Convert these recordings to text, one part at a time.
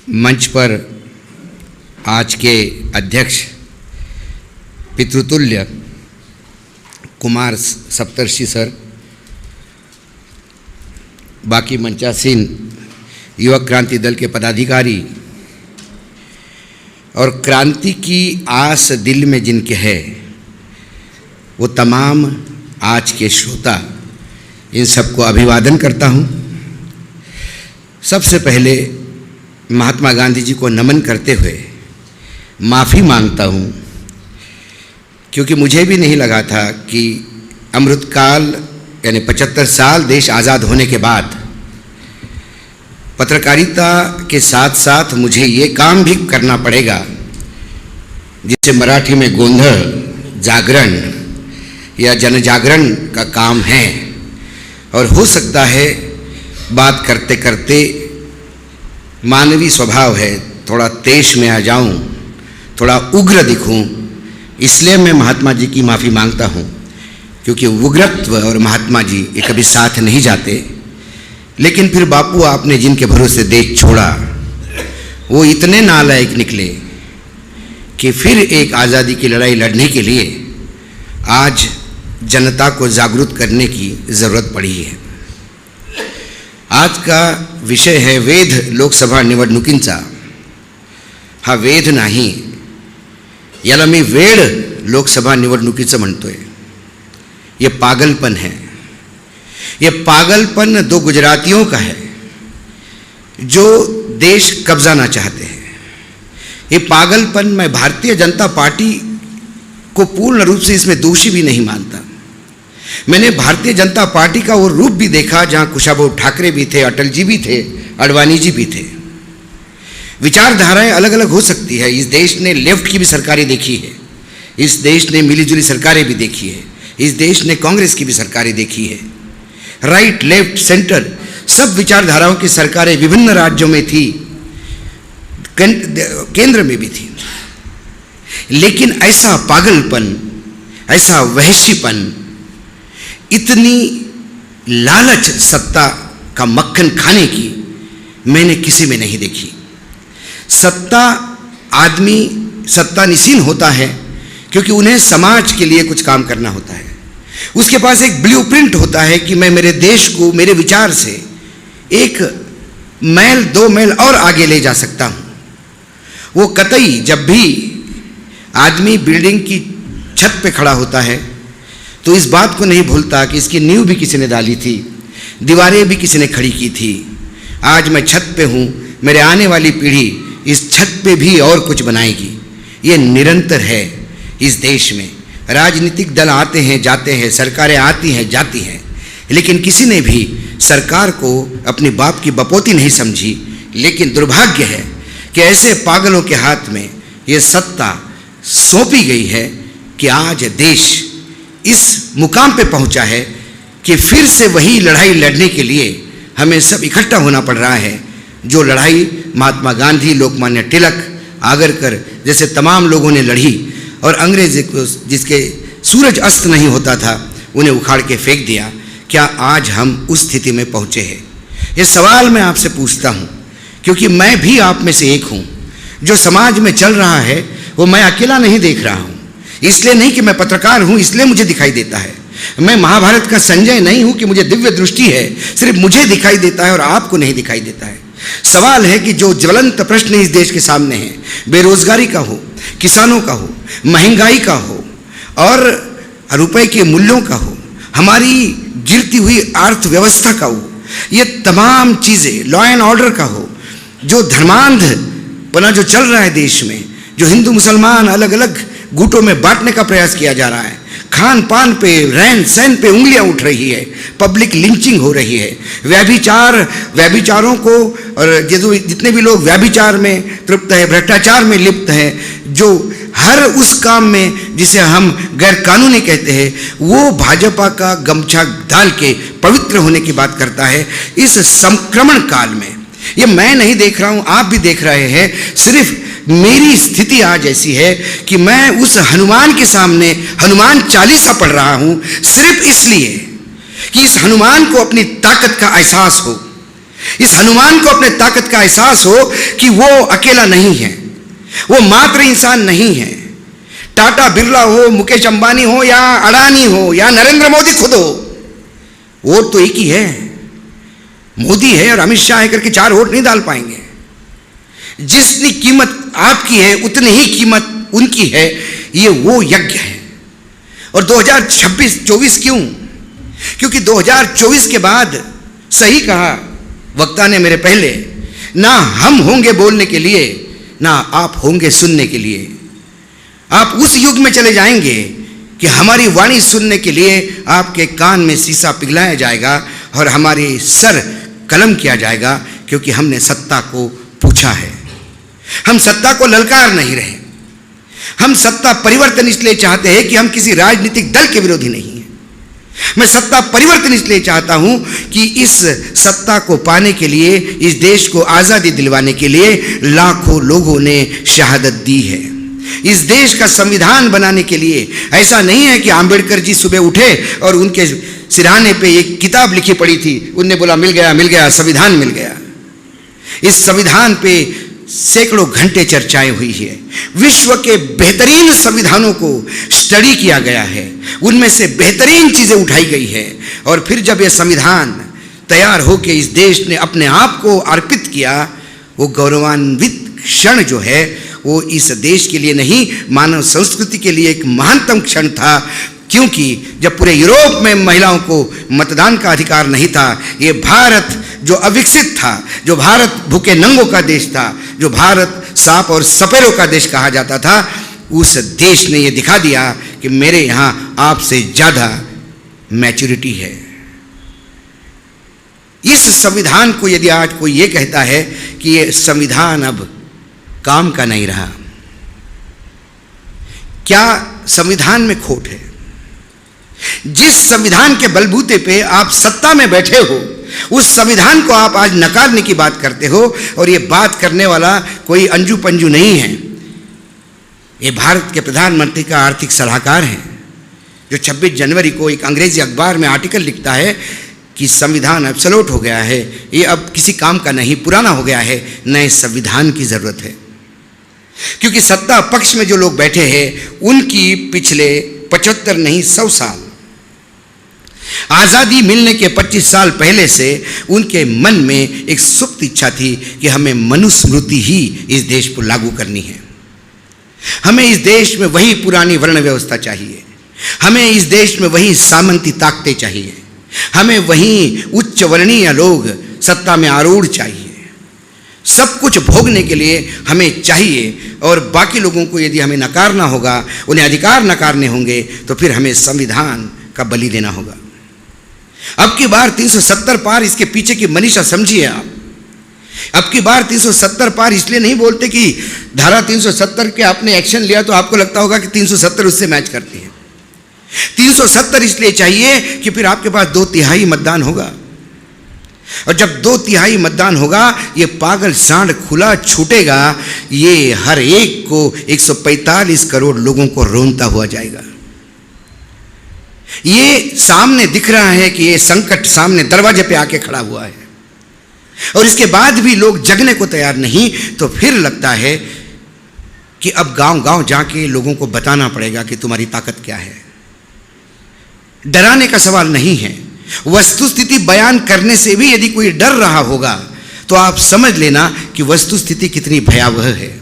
मंच पर आज के अध्यक्ष पितृतुल्य कुमार सप्तर्षि सर, बाकी मंचासीन युवक क्रांति दल के पदाधिकारी और क्रांति की आस दिल में जिनके है वो तमाम आज के श्रोता, इन सबको अभिवादन करता हूँ। सबसे पहले महात्मा गांधी जी को नमन करते हुए माफ़ी मांगता हूँ, क्योंकि मुझे भी नहीं लगा था कि अमृतकाल यानी 75 साल देश आज़ाद होने के बाद पत्रकारिता के साथ साथ मुझे ये काम भी करना पड़ेगा जिसे मराठी में गोंधळ, जागरण या जनजागरण का काम है। और हो सकता है बात करते करते मानवीय स्वभाव है, थोड़ा तेज में आ जाऊं, थोड़ा उग्र दिखूं, इसलिए मैं महात्मा जी की माफ़ी मांगता हूं, क्योंकि उग्रत्व और महात्मा जी ये कभी साथ नहीं जाते। लेकिन फिर बापू आपने जिनके भरोसे देश छोड़ा वो इतने नालायक निकले कि फिर एक आज़ादी की लड़ाई लड़ने के लिए आज जनता को जागरूक करने की ज़रूरत पड़ी है। आज का विषय है वेध लोकसभा निवडणुकींचा। हा वेध नाही, याला मी वेड लोकसभा निवडणुकीचं म्हणतोय। ये पागलपन है। ये पागलपन दो गुजरातियों का है जो देश कब्जाना चाहते हैं। ये पागलपन मैं भारतीय जनता पार्टी को पूर्ण रूप से इसमें दोषी भी नहीं मानता। मैंने भारतीय जनता पार्टी का वो रूप भी देखा जहां कुशाभाऊ ठाकरे भी थे, अटल जी भी थे, अडवाणी जी भी थे। विचारधाराएं अलग अलग हो सकती है। इस देश ने लेफ्ट की भी सरकारें देखी है, इस देश ने मिलीजुली सरकारें भी देखी है, इस देश ने कांग्रेस की भी सरकारें देखी है, राइट लेफ्ट सेंटर सब विचारधाराओं की सरकारें विभिन्न राज्यों में थी, केंद्र में भी थी। लेकिन ऐसा पागलपन, ऐसा वहशीपन, इतनी लालच सत्ता का मक्खन खाने की मैंने किसी में नहीं देखी। आदमी सत्तानीसीन होता है क्योंकि उन्हें समाज के लिए कुछ काम करना होता है। उसके पास एक ब्लूप्रिंट होता है कि मैं मेरे देश को मेरे विचार से एक मैल दो मैल और आगे ले जा सकता हूँ। वो कतई जब भी आदमी बिल्डिंग की छत पे खड़ा होता है तो इस बात को नहीं भूलता कि इसकी नींव भी किसी ने डाली थी, दीवारें भी किसी ने खड़ी की थी। आज मैं छत पे हूँ, मेरे आने वाली पीढ़ी इस छत पे भी और कुछ बनाएगी। ये निरंतर है इस देश में। राजनीतिक दल आते हैं जाते हैं, सरकारें आती हैं जाती हैं, लेकिन किसी ने भी सरकार को अपनी बाप की बपोती नहीं समझी। लेकिन दुर्भाग्य है कि ऐसे पागलों के हाथ में ये सत्ता सौंपी गई है कि आज देश इस मुकाम पे पहुंचा है कि फिर से वही लड़ाई लड़ने के लिए हमें सब इकट्ठा होना पड़ रहा है। जो लड़ाई महात्मा गांधी, लोकमान्य तिलक, आगरकर जैसे तमाम लोगों ने लड़ी और अंग्रेज को जिसके सूरज अस्त नहीं होता था उन्हें उखाड़ के फेंक दिया, क्या आज हम उस स्थिति में पहुँचे हैं? ये सवाल मैं आपसे पूछता हूँ, क्योंकि मैं भी आप में से एक हूँ। जो समाज में चल रहा है वो मैं अकेला नहीं देख रहा हूँ। इसलिए नहीं कि मैं पत्रकार हूँ इसलिए मुझे दिखाई देता है। मैं महाभारत का संजय नहीं हूँ कि मुझे दिव्य दृष्टि है, सिर्फ मुझे दिखाई देता है और आपको नहीं दिखाई देता है। सवाल है कि जो ज्वलंत प्रश्न इस देश के सामने है, बेरोजगारी का हो, किसानों का हो, महंगाई का हो और रुपए के मूल्यों का हो, हमारी गिरती हुई अर्थव्यवस्था का हो, ये तमाम चीज़ें, लॉ एंड ऑर्डर का हो, जो धर्मांधपना जो चल रहा है देश में, जो हिंदू मुसलमान अलग अलग गुटों में बांटने का प्रयास किया जा रहा है, खान पान पे, रहन सहन पे उंगलियां उठ रही है, पब्लिक लिंचिंग हो रही है, व्यभिचारों को, और जितने भी लोग व्यभिचार में तृप्त है, भ्रष्टाचार में लिप्त हैं, जो हर उस काम में जिसे हम गैर कानूनी कहते हैं, वो भाजपा का गमछा डाल के पवित्र होने की बात करता है। इस संक्रमण काल में ये मैं नहीं देख रहा हूँ, आप भी देख रहे हैं। सिर्फ मेरी स्थिति आज ऐसी है कि मैं उस हनुमान के सामने हनुमान चालीसा पढ़ रहा हूँ, सिर्फ इसलिए कि इस हनुमान को अपनी ताकत का एहसास हो इस हनुमान को अपने ताकत का एहसास हो कि वो अकेला नहीं है, वो मात्र इंसान नहीं है। टाटा बिरला हो, मुकेश अंबानी हो, या अडानी हो, या नरेंद्र मोदी खुद हो, वोट तो एक ही है, मोदी है और अमित शाह है करके 4 वोट नहीं डाल पाएंगे। जितनी कीमत आपकी है उतनी ही कीमत उनकी है। ये वो यज्ञ है। और 2024 क्यों? क्योंकि 2024 के बाद, सही कहा वक्ता ने मेरे पहले, ना हम होंगे बोलने के लिए, ना आप होंगे सुनने के लिए। आप उस युग में चले जाएंगे कि हमारी वाणी सुनने के लिए आपके कान में शीशा पिघलाया जाएगा और हमारे सर कलम किया जाएगा, क्योंकि हमने सत्ता को पूछा है। हम सत्ता को ललकार नहीं रहे। हम सत्ता परिवर्तन इसलिए चाहते हैं कि हम किसी राजनीतिक दल के विरोधी नहीं हैं। मैं सत्ता परिवर्तन इसलिए चाहता हूं कि इस सत्ता को पाने के लिए, इस देश को आज़ादी दिलवाने के लिए लाखों लोगों ने शहादत दी है। इस देश का संविधान बनाने के लिए ऐसा नहीं है कि आंबेडकर जी सुबह उठे और उनके सिरहाने पे एक किताब लिखी पड़ी थी, उनने बोला मिल गया संविधान मिल गया। इस संविधान पे सैकड़ों घंटे चर्चाएं हुई है। विश्व के बेहतरीन संविधानों को स्टडी किया गया है, उनमें से बेहतरीन चीजें उठाई गई है। और फिर जब यह संविधान तैयार होकर इस देश ने अपने आप को अर्पित किया, वो गौरवान्वित क्षण जो है वो इस देश के लिए नहीं, मानव संस्कृति के लिए एक महानतम क्षण था। क्योंकि जब पूरे यूरोप में महिलाओं को मतदान का अधिकार नहीं था, ये भारत जो अविकसित था, जो भारत भूखे नंगों का देश था, जो भारत सांप और सपेरों का देश कहा जाता था, उस देश ने ये दिखा दिया कि मेरे यहाँ आपसे ज़्यादा मैच्योरिटी है। इस संविधान को यदि आज कोई ये कहता है कि ये संविधान अब काम का नहीं रहा, क्या संविधान में खोट है? जिस संविधान के बलबूते पे आप सत्ता में बैठे हो, उस संविधान को आप आज नकारने की बात करते हो। और ये बात करने वाला कोई अंजू पंजू नहीं है, ये भारत के प्रधानमंत्री का आर्थिक सलाहकार है, जो 26 जनवरी को एक अंग्रेजी अखबार में आर्टिकल लिखता है कि संविधान एब्सोल्यूट हो गया है, ये अब किसी काम का नहीं, पुराना हो गया है, नए संविधान की जरूरत है। क्योंकि सत्ता पक्ष में जो लोग बैठे हैं उनकी पिछले 75 नहीं 100 साल, आज़ादी मिलने के 25 साल पहले से उनके मन में एक सुप्त इच्छा थी कि हमें मनुस्मृति ही इस देश पर लागू करनी है। हमें इस देश में वही पुरानी वर्ण व्यवस्था चाहिए, हमें इस देश में वही सामंती ताकतें चाहिए, हमें वही उच्च वर्णीय लोग सत्ता में आरूढ़ चाहिए। सब कुछ भोगने के लिए हमें चाहिए, और बाकी लोगों को यदि हमें नकारना होगा, उन्हें अधिकार नकारने होंगे, तो फिर हमें संविधान का बलि देना होगा। अब की बार 370 पार, इसके पीछे की मनीषा समझिए आप। अब की बार 370 पार इसलिए नहीं बोलते कि धारा 370 के आपने एक्शन लिया तो आपको लगता होगा कि 370 उससे मैच करती है। 370 इसलिए चाहिए कि फिर आपके पास 2/3 मतदान होगा, और जब 2/3 मतदान होगा, ये पागल सांड खुला छूटेगा, ये हर एक को 145 करोड़ लोगों को रोनता हुआ जाएगा। ये सामने दिख रहा है कि ये संकट सामने दरवाजे पे आके खड़ा हुआ है, और इसके बाद भी लोग जगने को तैयार नहीं। तो फिर लगता है कि अब गांव-गांव जाके लोगों को बताना पड़ेगा कि तुम्हारी ताकत क्या है। डराने का सवाल नहीं है, वस्तुस्थिति बयान करने से भी यदि कोई डर रहा होगा तो आप समझ लेना कि वस्तुस्थिति कितनी भयावह है।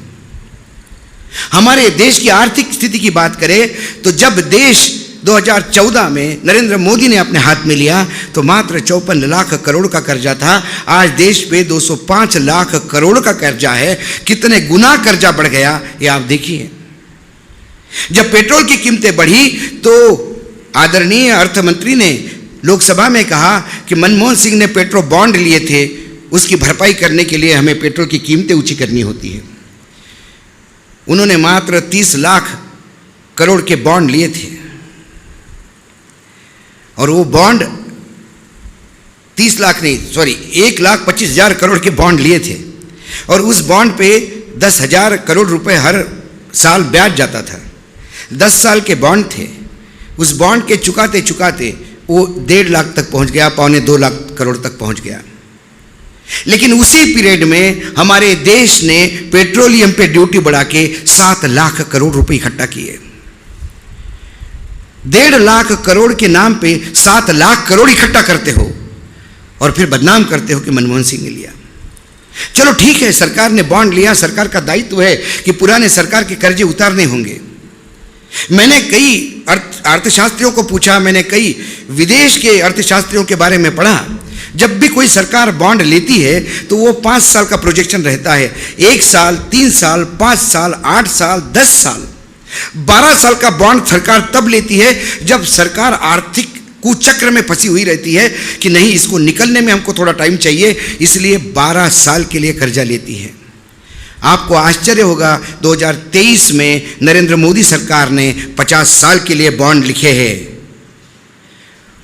हमारे देश की आर्थिक स्थिति की बात करें तो जब देश 2014 में नरेंद्र मोदी ने अपने हाथ में लिया तो मात्र 54 लाख करोड़ का कर्जा था। आज देश पे 205 लाख करोड़ का कर्जा है। कितने गुना कर्जा बढ़ गया ये आप देखिए। जब पेट्रोल की कीमतें बढ़ी तो आदरणीय अर्थ मंत्री ने लोकसभा में कहा कि मनमोहन सिंह ने पेट्रोल बॉन्ड लिए थे, उसकी भरपाई करने के लिए हमें पेट्रोल की कीमतें ऊंची करनी होती है। उन्होंने मात्र 30 लाख करोड़ के बॉन्ड लिए थे, और वो बॉन्ड 1,25,000 करोड़ के बॉन्ड लिए थे, और उस बॉन्ड पे 10,000 करोड़ रुपए हर साल ब्याज जाता था। 10 साल के बॉन्ड थे। उस बॉन्ड के चुकाते चुकाते वो 1.5 लाख तक पहुंच गया, 1.25 लाख करोड़ तक पहुंच गया। लेकिन उसी पीरियड में हमारे देश ने पेट्रोलियम पे ड्यूटी बढ़ा के 7 लाख करोड़ रुपए इकट्ठा किए। 1.5 लाख करोड़ के नाम पे 7 लाख करोड़ इकट्ठा करते हो और फिर बदनाम करते हो कि मनमोहन सिंह ने लिया। चलो ठीक है, सरकार ने बॉन्ड लिया, सरकार का दायित्व है कि पुराने सरकार के कर्जे उतारने होंगे। मैंने कई अर्थशास्त्रियों को पूछा, मैंने कई विदेश के अर्थशास्त्रियों के बारे में पढ़ा। जब भी कोई सरकार बॉन्ड लेती है तो वो 5 साल का प्रोजेक्शन रहता है, 1 साल, 3 साल, 5 साल, 8 साल, 10 साल, 12 साल का बॉन्ड सरकार तब लेती है जब सरकार आर्थिक कुचक्र में फंसी हुई रहती है कि नहीं, इसको निकलने में हमको थोड़ा टाइम चाहिए, इसलिए 12 साल के लिए कर्जा लेती है। आपको आश्चर्य होगा, 2023 में नरेंद्र मोदी सरकार ने 50 साल के लिए बॉन्ड लिखे हैं।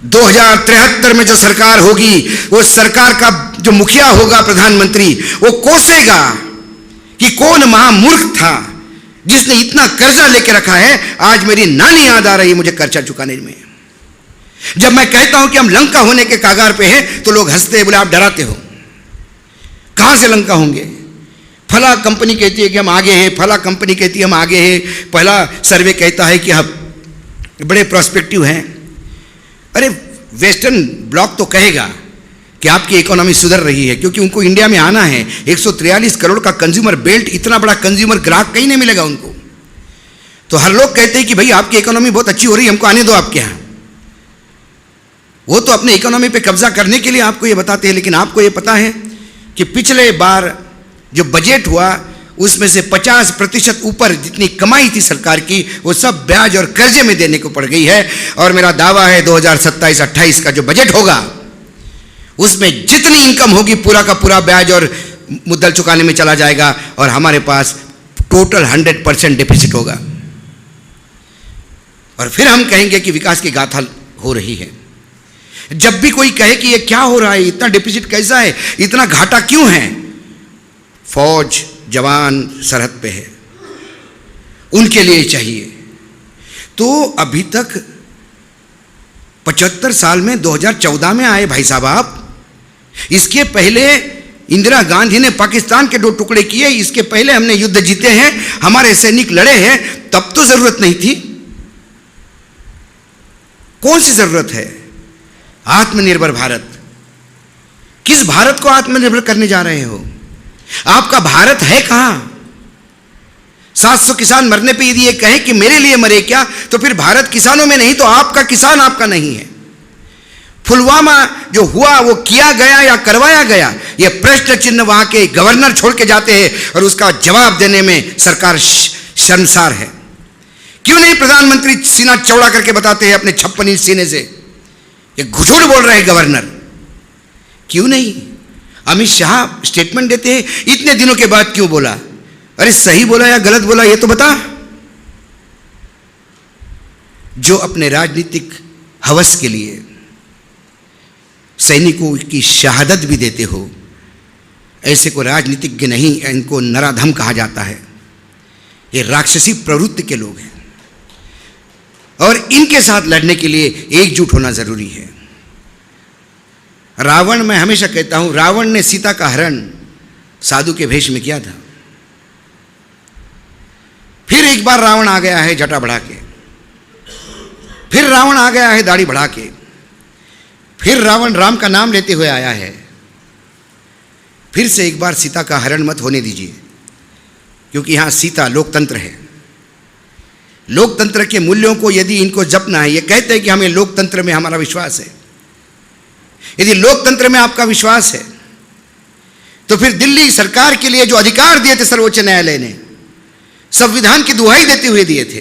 2073 में जो सरकार होगी, वो सरकार का जो मुखिया होगा, प्रधानमंत्री, वो कोसेगा कि कौन महामूर्ख था जिसने इतना कर्जा लेके रखा है। आज मेरी नानी याद आ रही है मुझे कर्जा चुकाने में। जब मैं कहता हूं कि हम लंका होने के कागार पे हैं तो लोग हंसते हैं, बोले आप डराते हो। कहां से लंका होंगे? फला कंपनी कहती है कि हम आगे हैं, फला कंपनी कहती है हम आगे हैं, पहला सर्वे कहता है कि हम बड़े प्रोस्पेक्टिव हैं। अरे वेस्टर्न ब्लॉक तो कहेगा कि आपकी इकोनॉमी सुधर रही है, क्योंकि उनको इंडिया में आना है। 143 करोड़ का कंज्यूमर बेल्ट, इतना बड़ा कंज्यूमर ग्राहक कहीं नहीं मिलेगा उनको। तो हर लोग कहते हैं कि भाई आपकी इकोनॉमी बहुत अच्छी हो रही है, हमको आने दो आपके यहाँ। वो तो अपने इकोनॉमी पे कब्जा करने के लिए आपको ये बताते हैं, लेकिन आपको ये पता है कि पिछले बार जो बजट हुआ उसमें से 50% ऊपर जितनी कमाई थी सरकार की, वो सब ब्याज और कर्जे में देने को पड़ गई है। और मेरा दावा है 2027-28 का जो बजट होगा उसमें जितनी इनकम होगी पूरा का पूरा ब्याज और मुद्दल चुकाने में चला जाएगा और हमारे पास टोटल 100% डिफिसिट होगा। और फिर हम कहेंगे कि विकास की गाथा हो रही है। जब भी कोई कहे कि ये क्या हो रहा है, इतना डिफिसिट कैसा है, इतना घाटा क्यों है, फौज जवान सरहद पे है, उनके लिए चाहिए। तो अभी तक 75 साल में 2014 में आए भाई साहब आप। इसके पहले इंदिरा गांधी ने पाकिस्तान के 2 टुकड़े किए, इसके पहले हमने युद्ध जीते हैं, हमारे सैनिक लड़े हैं, तब तो जरूरत नहीं थी। कौन सी जरूरत है? आत्मनिर्भर भारत। किस भारत को आत्मनिर्भर करने जा रहे हो? आपका भारत है कहां? 700 किसान मरने पे यदि ये कहे कि मेरे लिए मरे क्या, तो फिर भारत किसानों में नहीं तो आपका किसान आपका नहीं है। पुलवामा जो हुआ वो किया गया या करवाया गया, ये प्रश्न चिन्ह वहां के गवर्नर छोड़ के जाते हैं और उसका जवाब देने में सरकार शर्मसार है। क्यों नहीं प्रधानमंत्री सीना चौड़ा करके बताते हैं अपने 56 इंच सीने से ये झूठ बोल रहे हैं गवर्नर? क्यों नहीं? अमित शाह स्टेटमेंट देते हैं, इतने दिनों के बाद क्यों बोला? अरे सही बोला या गलत बोला ये तो बता। जो अपने राजनीतिक हवस के लिए सैनिकों की शहादत भी देते हो, ऐसे को राजनीतिज्ञ नहीं, इनको नराधम कहा जाता है। ये राक्षसी प्रवृत्ति के लोग हैं और इनके साथ लड़ने के लिए एकजुट होना जरूरी है। रावण, मैं हमेशा कहता हूं, रावण ने सीता का हरण साधु के भेष में किया था। फिर एक बार रावण आ गया है जटा बढ़ा के, फिर रावण आ गया है दाढ़ी बढ़ा के, फिर रावण राम का नाम लेते हुए आया है। फिर से एक बार सीता का हरण मत होने दीजिए, क्योंकि यहां सीता लोकतंत्र है। लोकतंत्र के मूल्यों को यदि इनको जपना है, ये कहते हैं कि हमें लोकतंत्र में हमारा विश्वास है। यदि लोकतंत्र में आपका विश्वास है तो फिर दिल्ली सरकार के लिए जो अधिकार दिए थे सर्वोच्च न्यायालय ने, संविधान की दुहाई देते हुए दिए थे,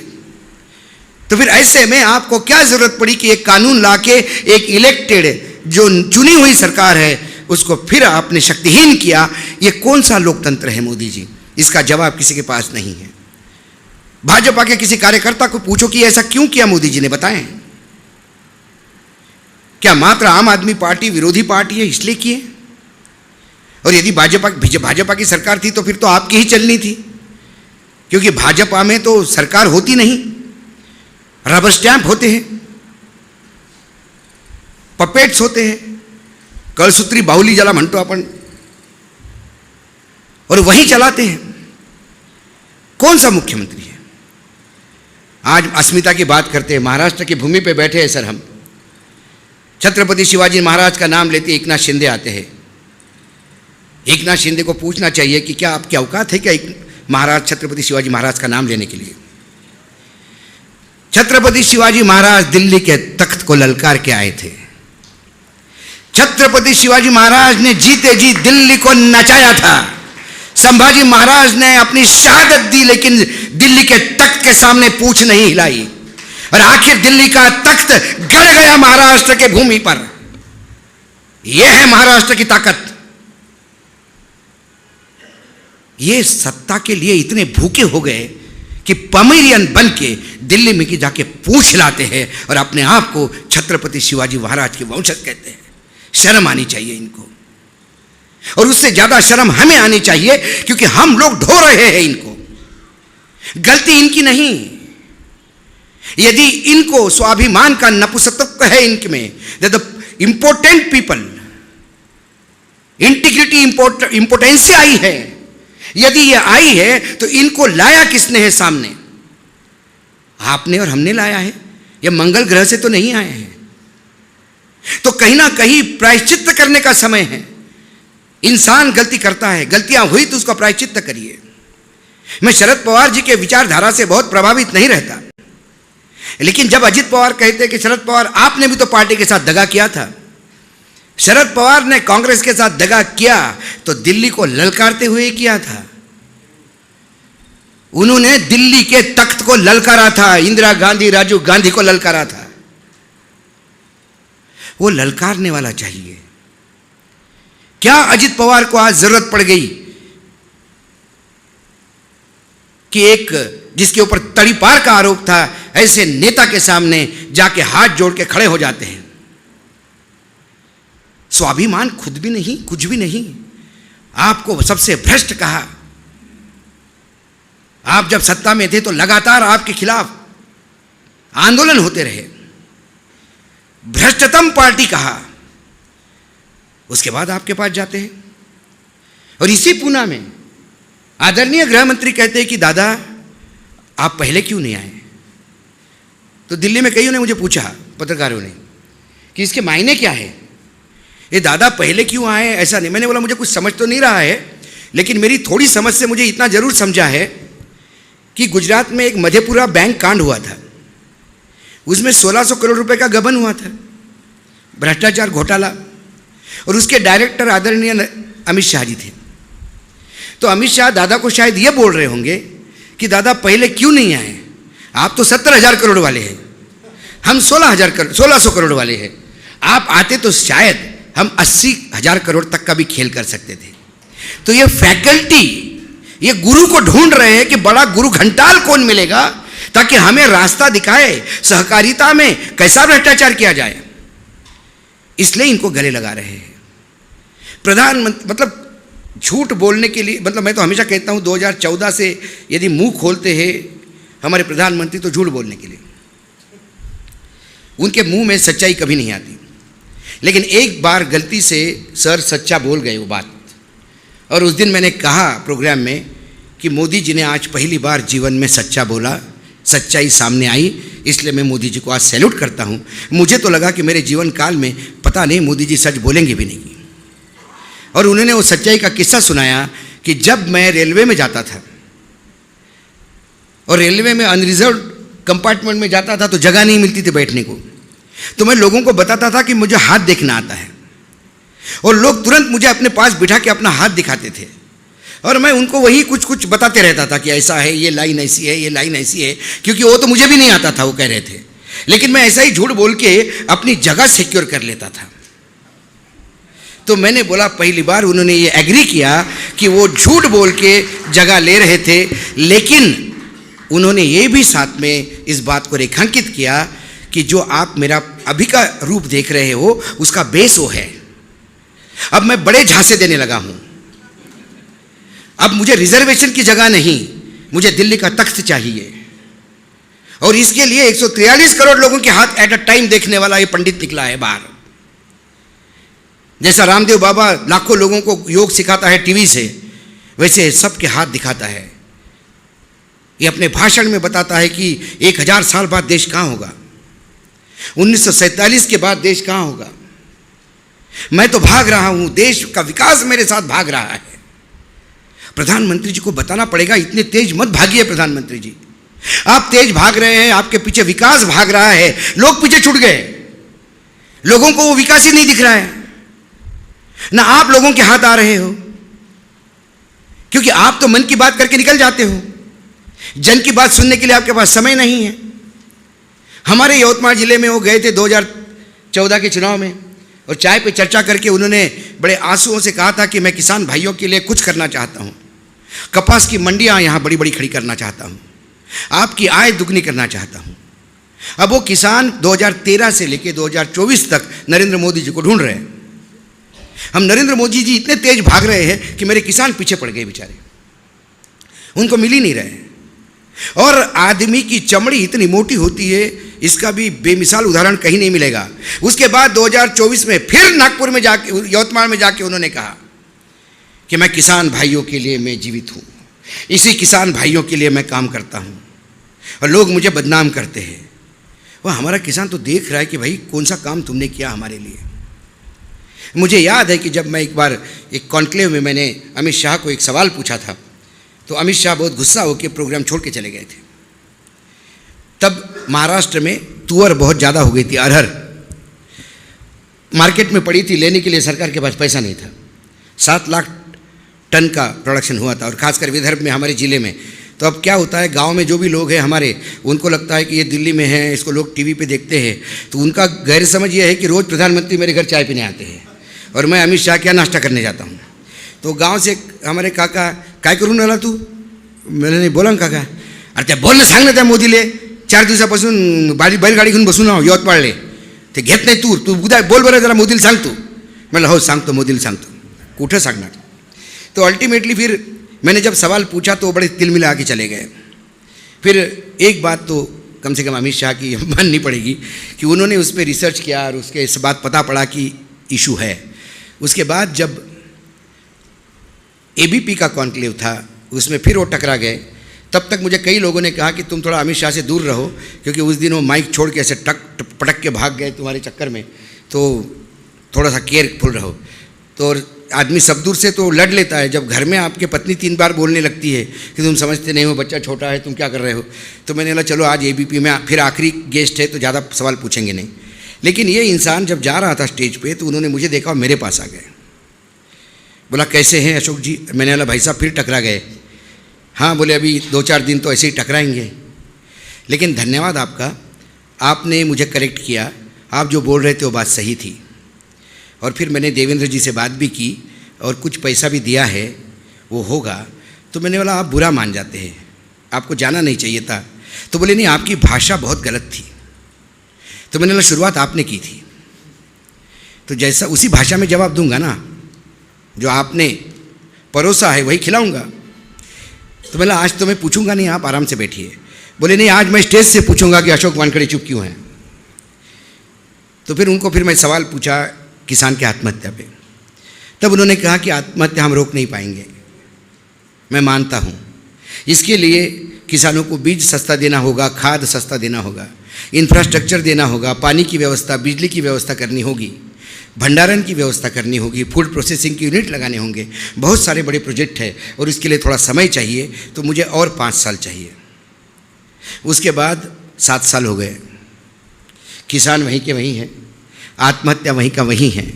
तो फिर ऐसे में आपको क्या जरूरत पड़ी कि एक कानून लाके एक इलेक्टेड जो चुनी हुई सरकार है उसको फिर आपने शक्तिहीन किया? ये कौन सा लोकतंत्र है मोदी जी? इसका जवाब किसी के पास नहीं है। भाजपा के किसी कार्यकर्ता को पूछो कि ऐसा क्यों किया मोदी जी ने, बताएं। क्या मात्र आम आदमी पार्टी विरोधी पार्टी है इसलिए किए? और यदि भाजपा की सरकार थी तो फिर तो आपकी ही चलनी थी, क्योंकि भाजपा में तो सरकार होती नहीं, रबर स्टैंप होते हैं, पपेट्स होते हैं, कळसूत्री बाहुली ज्याला म्हणतो आपण, और वही चलाते हैं। कौन सा मुख्यमंत्री है? आज अस्मिता की बात करते हैं, महाराष्ट्र की भूमि पे बैठे हैं सर हम। छत्रपति शिवाजी महाराज का नाम लेते एकनाथ शिंदे आते हैं। एकनाथ शिंदे को पूछना चाहिए कि क्या आपकी औकात है क्या महाराज छत्रपति शिवाजी महाराज का नाम लेने के लिए? छत्रपति शिवाजी महाराज दिल्ली के तख्त को ललकार के आए थे। छत्रपति शिवाजी महाराज ने जीते जी दिल्ली को नचाया था। संभाजी महाराज ने अपनी शहादत दी, लेकिन दिल्ली के तख्त के सामने पूंछ नहीं हिलाई, और आखिर दिल्ली का तख्त गड़ गया महाराष्ट्र के भूमि पर। यह है महाराष्ट्र की ताकत। ये सत्ता के लिए इतने भूखे हो गए कि पमेरियन बन के दिल्ली में जाके पूछ लाते हैं और अपने आप को छत्रपति शिवाजी महाराज के वंशज कहते हैं। शर्म आनी चाहिए इनको, और उससे ज्यादा शर्म हमें आनी चाहिए क्योंकि हम लोग ढो रहे हैं इनको। गलती इनकी नहीं। यदि इनको स्वाभिमान का नपुंसकत्व है इनमें, द इंपोर्टेंट पीपल, इंटीग्रिटी इंपोर्टेंसी आई है, यदि ये आई है तो इनको लाया किसने है सामने? आपने और हमने लाया है। ये मंगल ग्रह से तो नहीं आए हैं। तो कहीं ना कहीं प्रायश्चित्त करने का समय है। इंसान गलती करता है, गलतियां हुई तो उसका प्रायश्चित्त करिए। मैं शरद पवार जी के विचारधारा से बहुत प्रभावित नहीं रहता, लेकिन जब अजित पवार कहते कि शरद पवार आपने भी तो पार्टी के साथ दगा किया था, शरद पवार ने कांग्रेस के साथ दगा किया तो दिल्ली को ललकारते हुए किया था। उन्होंने दिल्ली के तख्त को ललकारा था, इंदिरा गांधी, राजीव गांधी को ललकारा था। वो ललकारने वाला चाहिए। क्या अजित पवार को आज जरूरत पड़ गई कि एक जिसके ऊपर तड़ीपार का आरोप था, ऐसे नेता के सामने जाके हाथ जोड़ के खड़े हो जाते हैं? स्वाभिमान खुद भी नहीं, कुछ भी नहीं। आपको सबसे भ्रष्ट कहा। आप जब सत्ता में थे तो लगातार आपके खिलाफ आंदोलन होते रहे, भ्रष्टतम पार्टी कहा। उसके बाद आपके पास जाते हैं और इसी पूना में आदरणीय गृह मंत्री कहते हैं कि दादा आप पहले क्यों नहीं आए? तो दिल्ली में कईयों ने मुझे पूछा, पत्रकारों ने, कि इसके मायने क्या है? ये दादा पहले क्यों आए? ऐसा नहीं। मैंने बोला मुझे कुछ समझ तो नहीं रहा है, लेकिन मेरी थोड़ी समझ से मुझे इतना जरूर समझा है कि गुजरात में एक मधेपुरा बैंक कांड हुआ था। उसमें 1600 करोड़ रुपए का गबन हुआ था, भ्रष्टाचार घोटाला, और उसके डायरेक्टर आदरणीय अमित शाह जी थे। तो अमित शाह दादा को शायद ये बोल रहे होंगे कि दादा पहले क्यों नहीं आए? आप तो 70,000 करोड़ वाले हैं, हम 1600 करोड़ वाले हैं। आप आते तो शायद हम 80,000 करोड़ तक का भी खेल कर सकते थे। तो ये फैकल्टी, ये गुरु को ढूंढ रहे हैं कि बड़ा गुरु घंटाल कौन मिलेगा ताकि हमें रास्ता दिखाए सहकारिता में कैसा भ्रष्टाचार किया जाए। इसलिए इनको गले लगा रहे हैं। प्रधानमंत्री मतलब झूठ बोलने के लिए, मतलब मैं तो हमेशा कहता हूं 2014 से यदि मुंह खोलते हैं हमारे प्रधानमंत्री तो झूठ बोलने के लिए। उनके मुंह में सच्चाई कभी नहीं आती, लेकिन एक बार गलती से सर सच्चा बोल गए वो बात। और उस दिन मैंने कहा प्रोग्राम में कि मोदी जी ने आज पहली बार जीवन में सच्चा बोला, सच्चाई सामने आई, इसलिए मैं मोदी जी को आज सैल्यूट करता हूं। मुझे तो लगा कि मेरे जीवन काल में पता नहीं मोदी जी सच बोलेंगे भी नहीं। और उन्होंने वो सच्चाई का किस्सा सुनाया कि जब मैं रेलवे में जाता था और रेलवे में अनरिजर्व कंपार्टमेंट में जाता था तो जगह नहीं मिलती थी बैठने को, तो मैं लोगों को बताता था कि मुझे हाथ देखना आता है, और लोग तुरंत मुझे अपने पास बिठा के अपना हाथ दिखाते थे, और मैं उनको वही कुछ कुछ बताते रहता था कि ऐसा है, ये लाइन ऐसी है, ये लाइन ऐसी है, क्योंकि वो तो मुझे भी नहीं आता था, वो कह रहे थे। लेकिन मैं ऐसा ही झूठ बोल के अपनी जगह सिक्योर कर लेता था। तो मैंने बोला पहली बार उन्होंने ये एग्री किया कि वो झूठ बोल के जगह ले रहे थे, लेकिन उन्होंने ये भी साथ में इस बात को रेखांकित किया कि जो आप मेरा अभी का रूप देख रहे हो उसका बेस वो है। अब मैं बड़े झांसे देने लगा हूं। अब मुझे रिजर्वेशन की जगह नहीं, मुझे दिल्ली का तख्त चाहिए, और इसके लिए 143 करोड़ लोगों के हाथ एट अ टाइम देखने वाला ये पंडित निकला है बाहर। जैसा रामदेव बाबा लाखों लोगों को योग सिखाता है टीवी से, वैसे सबके हाथ दिखाता है। ये अपने भाषण में बताता है कि 1000 साल बाद देश कहाँ होगा, 1947 के बाद देश कहाँ होगा। मैं तो भाग रहा हूं, देश का विकास मेरे साथ भाग रहा है। प्रधानमंत्री जी को बताना पड़ेगा, इतने तेज मत भागिए प्रधानमंत्री जी, आप तेज भाग रहे हैं, आपके पीछे विकास भाग रहा है, लोग पीछे छूट गए, लोगों को वो विकास ही नहीं दिख रहा है, ना आप लोगों के हाथ आ रहे हो, क्योंकि आप तो मन की बात करके निकल जाते हो, जन की बात सुनने के लिए आपके पास समय नहीं है। हमारे यवतमाल जिले में वो गए थे 2014 के चुनाव में, और चाय पे चर्चा करके उन्होंने बड़े आंसुओं से कहा था कि मैं किसान भाइयों के लिए कुछ करना चाहता हूं, कपास की मंडियां यहां बड़ी बड़ी खड़ी करना चाहता हूं, आपकी आय दुगनी करना चाहता हूं। अब वो किसान 2013 से लेकर 2024 तक नरेंद्र मोदी जी को ढूंढ रहे हैं। हम नरेंद्र मोदी जी इतने तेज भाग रहे हैं कि मेरे किसान पीछे पड़ गए बेचारे, उनको मिल ही नहीं रहे। और आदमी की चमड़ी इतनी मोटी होती है, इसका भी बेमिसाल उदाहरण कहीं नहीं मिलेगा। उसके बाद 2024 में फिर नागपुर में जाके, यवतमाल में जाके उन्होंने कहा कि मैं किसान भाइयों के लिए मैं जीवित हूँ, इसी किसान भाइयों के लिए मैं काम करता हूँ, और लोग मुझे बदनाम करते हैं। वह हमारा किसान तो देख रहा है कि भाई कौन सा काम तुमने किया हमारे लिए। मुझे याद है कि जब मैं एक बार एक कॉन्क्लेव में मैंने अमित शाह को एक सवाल पूछा था, तो अमित शाह बहुत गुस्सा होकर प्रोग्राम छोड़ के चले गए थे। तब महाराष्ट्र में तुअर बहुत ज़्यादा हो गई थी, अरहर मार्केट में पड़ी थी, लेने के लिए सरकार के पास पैसा नहीं था। 7 लाख टन का प्रोडक्शन हुआ था, और खासकर विदर्भ में, हमारे ज़िले में। तो अब क्या होता है, गांव में जो भी लोग हैं हमारे, उनको लगता है कि ये दिल्ली में है, इसको लोग टीवी पे देखते हैं, तो उनका गैर समझ ये है कि रोज़ प्रधानमंत्री मेरे घर चाय पीने आते हैं और मैं अमित शाह क्या नाश्ता करने जाता हूँ। तो गांव से हमारे काका, काय करून राहिला तू? मैंने नहीं बोला काका, अरे त्या बोलणं सांग ना त्या मोदीले, 4 दिवसापासून बैलगाडी घेऊन बसून आहो यवतमाळले, ते घेत नाही तू उद्या बोल बरं जरा मोदीला सांग तू। म्हणलं हो सांगतो, मोदीला सांगतो। कुठं सांगणार? तो अल्टीमेटली फिर मैंने जब सवाल पूछा तो बड़े तिलमिला के चले गए। फिर एक बात तो कम से कम अमित शाह की माननी पड़ेगी कि उन्होंने उस पर रिसर्च किया और उसके इस बात पता पड़ा कि इशू है। उसके बाद जब एबीपी का कॉन्क्लेव था, उसमें फिर वो टकरा गए। तब तक मुझे कई लोगों ने कहा कि तुम थोड़ा अमित शाह से दूर रहो, क्योंकि उस दिन वो माइक छोड़ के ऐसे पटक के भाग गए तुम्हारे चक्कर में, तो थोड़ा सा केयरफुल रहो। तो आदमी सब दूर से तो लड़ लेता है, जब घर में आपके पत्नी 3 बार बोलने लगती है कि तुम समझते नहीं हो, बच्चा छोटा है, तुम क्या कर रहे हो, तो मैंने बोला चलो आज एबीपी में फिर आखिरी गेस्ट है तो ज़्यादा सवाल पूछेंगे नहीं। लेकिन ये इंसान जब जा रहा था स्टेज पे, तो उन्होंने मुझे देखा और मेरे पास आ गए। बोला कैसे हैं अशोक जी? मैंने बोला भाई साहब फिर टकरा गए। हाँ बोले अभी 2-4 दिन तो ऐसे ही टकराएंगे, लेकिन धन्यवाद आपका, आपने मुझे करेक्ट किया, आप जो बोल रहे थे वो बात सही थी। और फिर मैंने देवेंद्र जी से बात भी की और कुछ पैसा भी दिया है, वो होगा। तो मैंने बोला आप बुरा मान जाते हैं, आपको जाना नहीं चाहिए था। तो बोले नहीं आपकी भाषा बहुत गलत थी। तो मैंने बोला शुरुआत आपने की थी, तो जैसा उसी भाषा में जवाब दूंगा ना, जो आपने परोसा है वही खिलाऊंगा। तो मैंने आज तो मैं पूछूंगा नहीं, आप आराम से बैठिए। बोले नहीं आज मैं स्टेज से पूछूंगा कि अशोक वानखेड़े चुप क्यों हैं। तो फिर मैं सवाल पूछा किसान की आत्महत्या पे। तब उन्होंने कहा कि आत्महत्या हम रोक नहीं पाएंगे, मैं मानता हूँ, इसके लिए किसानों को बीज सस्ता देना होगा, खाद सस्ता देना होगा, इंफ्रास्ट्रक्चर देना होगा, पानी की व्यवस्था, बिजली की व्यवस्था करनी होगी, भंडारण की व्यवस्था करनी होगी, फूड प्रोसेसिंग की यूनिट लगाने होंगे, बहुत सारे बड़े प्रोजेक्ट हैं और इसके लिए थोड़ा समय चाहिए। तो मुझे और 5 साल चाहिए। उसके बाद 7 साल हो गए, किसान वहीं के वहीं हैं, आत्महत्या वहीं का वहीं है।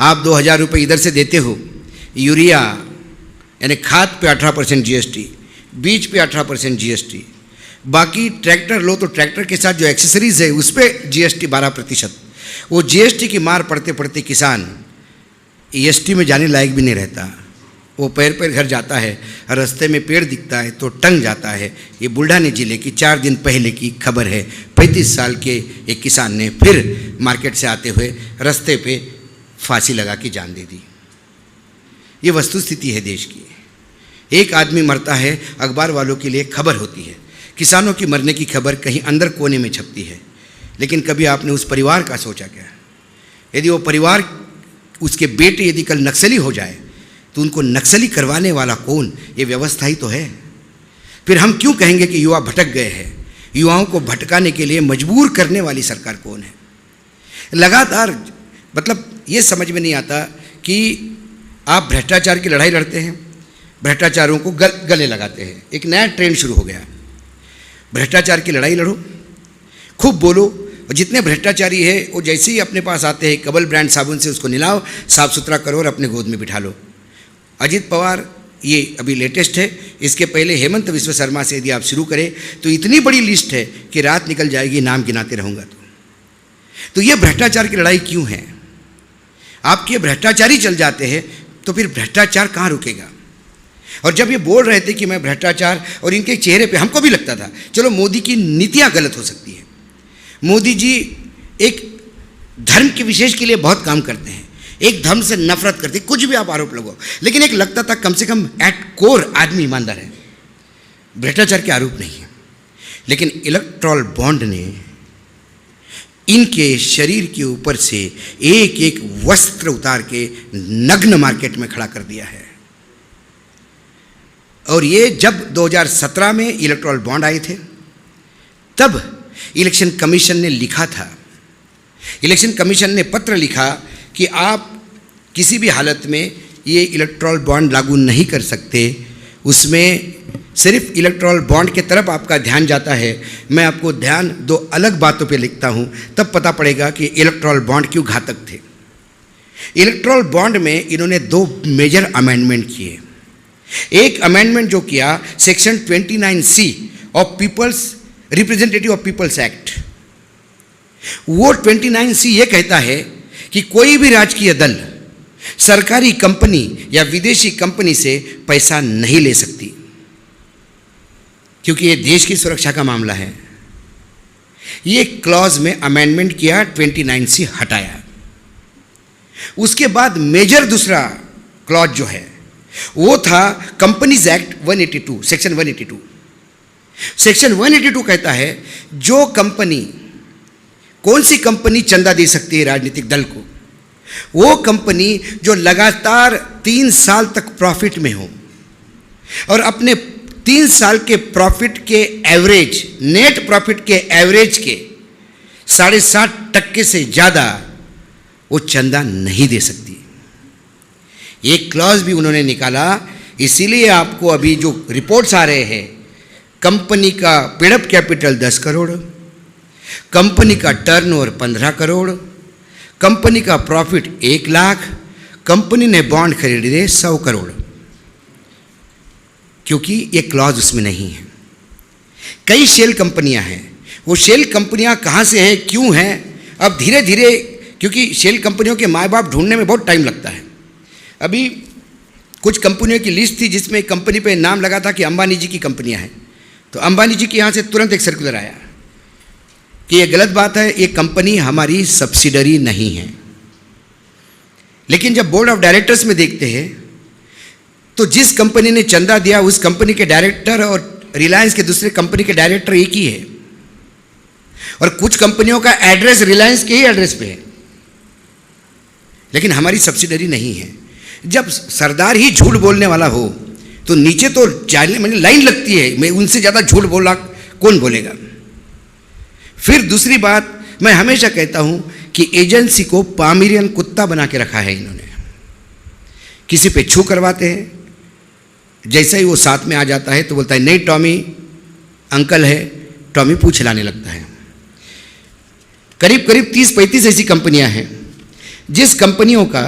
आप 2000 रुपये इधर से देते हो, यूरिया यानी खाद पे 18% GST, बीज पे 18% GST, बाकी ट्रैक्टर लो तो ट्रैक्टर के साथ जो एक्सेसरीज़ है उस पर GST 12%। वो GST की मार पड़ते पड़ते किसान EST में जाने लायक भी नहीं रहता। वो पैर घर जाता है, रास्ते में पेड़ दिखता है तो टंग जाता है। ये बुल्ढाने ज़िले की 4 दिन पहले की खबर है। 35 साल के एक किसान ने फिर मार्केट से आते हुए रास्ते पे फांसी लगा के जान दे दी। ये वस्तुस्थिति है देश की। एक आदमी मरता है, अखबार वालों के लिए खबर होती है, किसानों की मरने की खबर कहीं अंदर कोने में छपती है। लेकिन कभी आपने उस परिवार का सोचा क्या? यदि वो परिवार, उसके बेटे यदि कल नक्सली हो जाए तो उनको नक्सली करवाने वाला कौन? ये व्यवस्था ही तो है। फिर हम क्यों कहेंगे कि युवा भटक गए हैं? युवाओं को भटकाने के लिए मजबूर करने वाली सरकार कौन है? लगातार मतलब ये समझ में नहीं आता कि आप भ्रष्टाचार की लड़ाई लड़ते हैं, भ्रष्टाचारों को गले लगाते हैं। एक नया ट्रेंड शुरू हो गया, भ्रष्टाचार की लड़ाई लड़ो, खूब बोलो, और जितने भ्रष्टाचारी है वो जैसे ही अपने पास आते हैं कबल ब्रांड साबुन से उसको नहलाओ, साफ सुथरा करो और अपने गोद में बिठा लो। अजित पवार ये अभी लेटेस्ट है, इसके पहले हेमंत विश्व शर्मा से यदि आप शुरू करें तो इतनी बड़ी लिस्ट है कि रात निकल जाएगी, नाम गिनाते रहूँगा। तो ये भ्रष्टाचार की लड़ाई क्यों है? आपके भ्रष्टाचारी चल जाते हैं तो फिर भ्रष्टाचार कहाँ रुकेगा? और जब ये बोल रहे थे कि मैं भ्रष्टाचार, और इनके चेहरे पे हमको भी लगता था चलो मोदी की नीतियाँ गलत हो सकती है, मोदी जी एक धर्म के विशेष के लिए बहुत काम करते हैं, एक धर्म से नफरत करते, कुछ भी आप आरोप लगाओ, लेकिन एक लगता था कम से कम एट कोर आदमी ईमानदार है, भ्रष्टाचार के आरोप नहीं है। लेकिन इलेक्टोरल बॉन्ड ने इनके शरीर के ऊपर से एक एक वस्त्र उतार के नग्न मार्केट में खड़ा कर दिया है। और ये जब 2017 में इलेक्टोरल बॉन्ड आए थे तब इलेक्शन कमीशन ने लिखा था, इलेक्शन कमीशन ने पत्र लिखा कि आप किसी भी हालत में ये इलेक्टोरल बॉन्ड लागू नहीं कर सकते, उसमें सिर्फ इलेक्टोरल बॉन्ड के तरफ आपका ध्यान जाता है। मैं आपको ध्यान दो अलग बातों पे लिखता हूँ, तब पता पड़ेगा कि इलेक्टोरल बॉन्ड क्यों घातक थे। इलेक्टोरल बॉन्ड में इन्होंने 2 मेजर अमेंडमेंट किए। एक अमेंडमेंट जो किया section 29C of people's representative of people's act, वो 29C ये कहता है कि कोई भी राजकीय दल सरकारी कंपनी या विदेशी कंपनी से पैसा नहीं ले सकती, क्योंकि ये देश की सुरक्षा का मामला है। ये क्लॉज में अमेंडमेंट किया, 29C हटाया। उसके बाद मेजर दूसरा क्लॉज जो है वो था कंपनीज एक्ट 182, सेक्शन 182। सेक्शन 182 कहता है जो कंपनी, कौन सी कंपनी चंदा दे सकती है राजनीतिक दल को? वो कंपनी जो लगातार 3 साल तक प्रॉफिट में हो और अपने 3 साल के प्रॉफिट के एवरेज, नेट प्रॉफिट के एवरेज के 7.5% से ज़्यादा वो चंदा नहीं दे सकती। एक क्लॉज भी उन्होंने निकाला। इसीलिए आपको अभी जो रिपोर्ट्स आ रहे हैं, कंपनी का पेडअप कैपिटल 10 करोड़, कंपनी का टर्नओवर 15 करोड़, कंपनी का प्रॉफिट 1 लाख, कंपनी ने बॉन्ड खरीदे 100 करोड़, क्योंकि ये क्लॉज उसमें नहीं है। कई शेल कंपनियां हैं, वो शेल कंपनियां कहाँ से हैं, क्यों हैं, अब धीरे धीरे, क्योंकि शेल कंपनियों के माँ बाप ढूंढने में बहुत टाइम लगता है। अभी कुछ कंपनियों की लिस्ट थी जिसमें कंपनी पे नाम लगा था कि अंबानी जी की कंपनियां हैं, तो अंबानी जी के यहाँ से तुरंत एक सर्कुलर आया कि ये गलत बात है, ये कंपनी हमारी सब्सिडरी नहीं है। लेकिन जब बोर्ड ऑफ डायरेक्टर्स में देखते हैं तो जिस कंपनी ने चंदा दिया उस कंपनी के डायरेक्टर और रिलायंस के दूसरे कंपनी के डायरेक्टर एक ही है, और कुछ कंपनियों का एड्रेस रिलायंस के ही एड्रेस पे है, लेकिन हमारी सब्सिडरी नहीं है। जब सरदार ही झूठ बोलने वाला हो तो नीचे तो लाइन लगती है, मैं उनसे ज़्यादा झूठ बोला कौन बोलेगा। फिर दूसरी बात, मैं हमेशा कहता हूं कि एजेंसी को पामिरियन कुत्ता बना के रखा है इन्होंने। किसी पे छू करवाते हैं, जैसे ही वो साथ में आ जाता है तो बोलता है नहीं टॉमी अंकल है, टॉमी पूछ हिलाने लगता है। करीब करीब 30-35 ऐसी कंपनियां हैं जिस कंपनियों का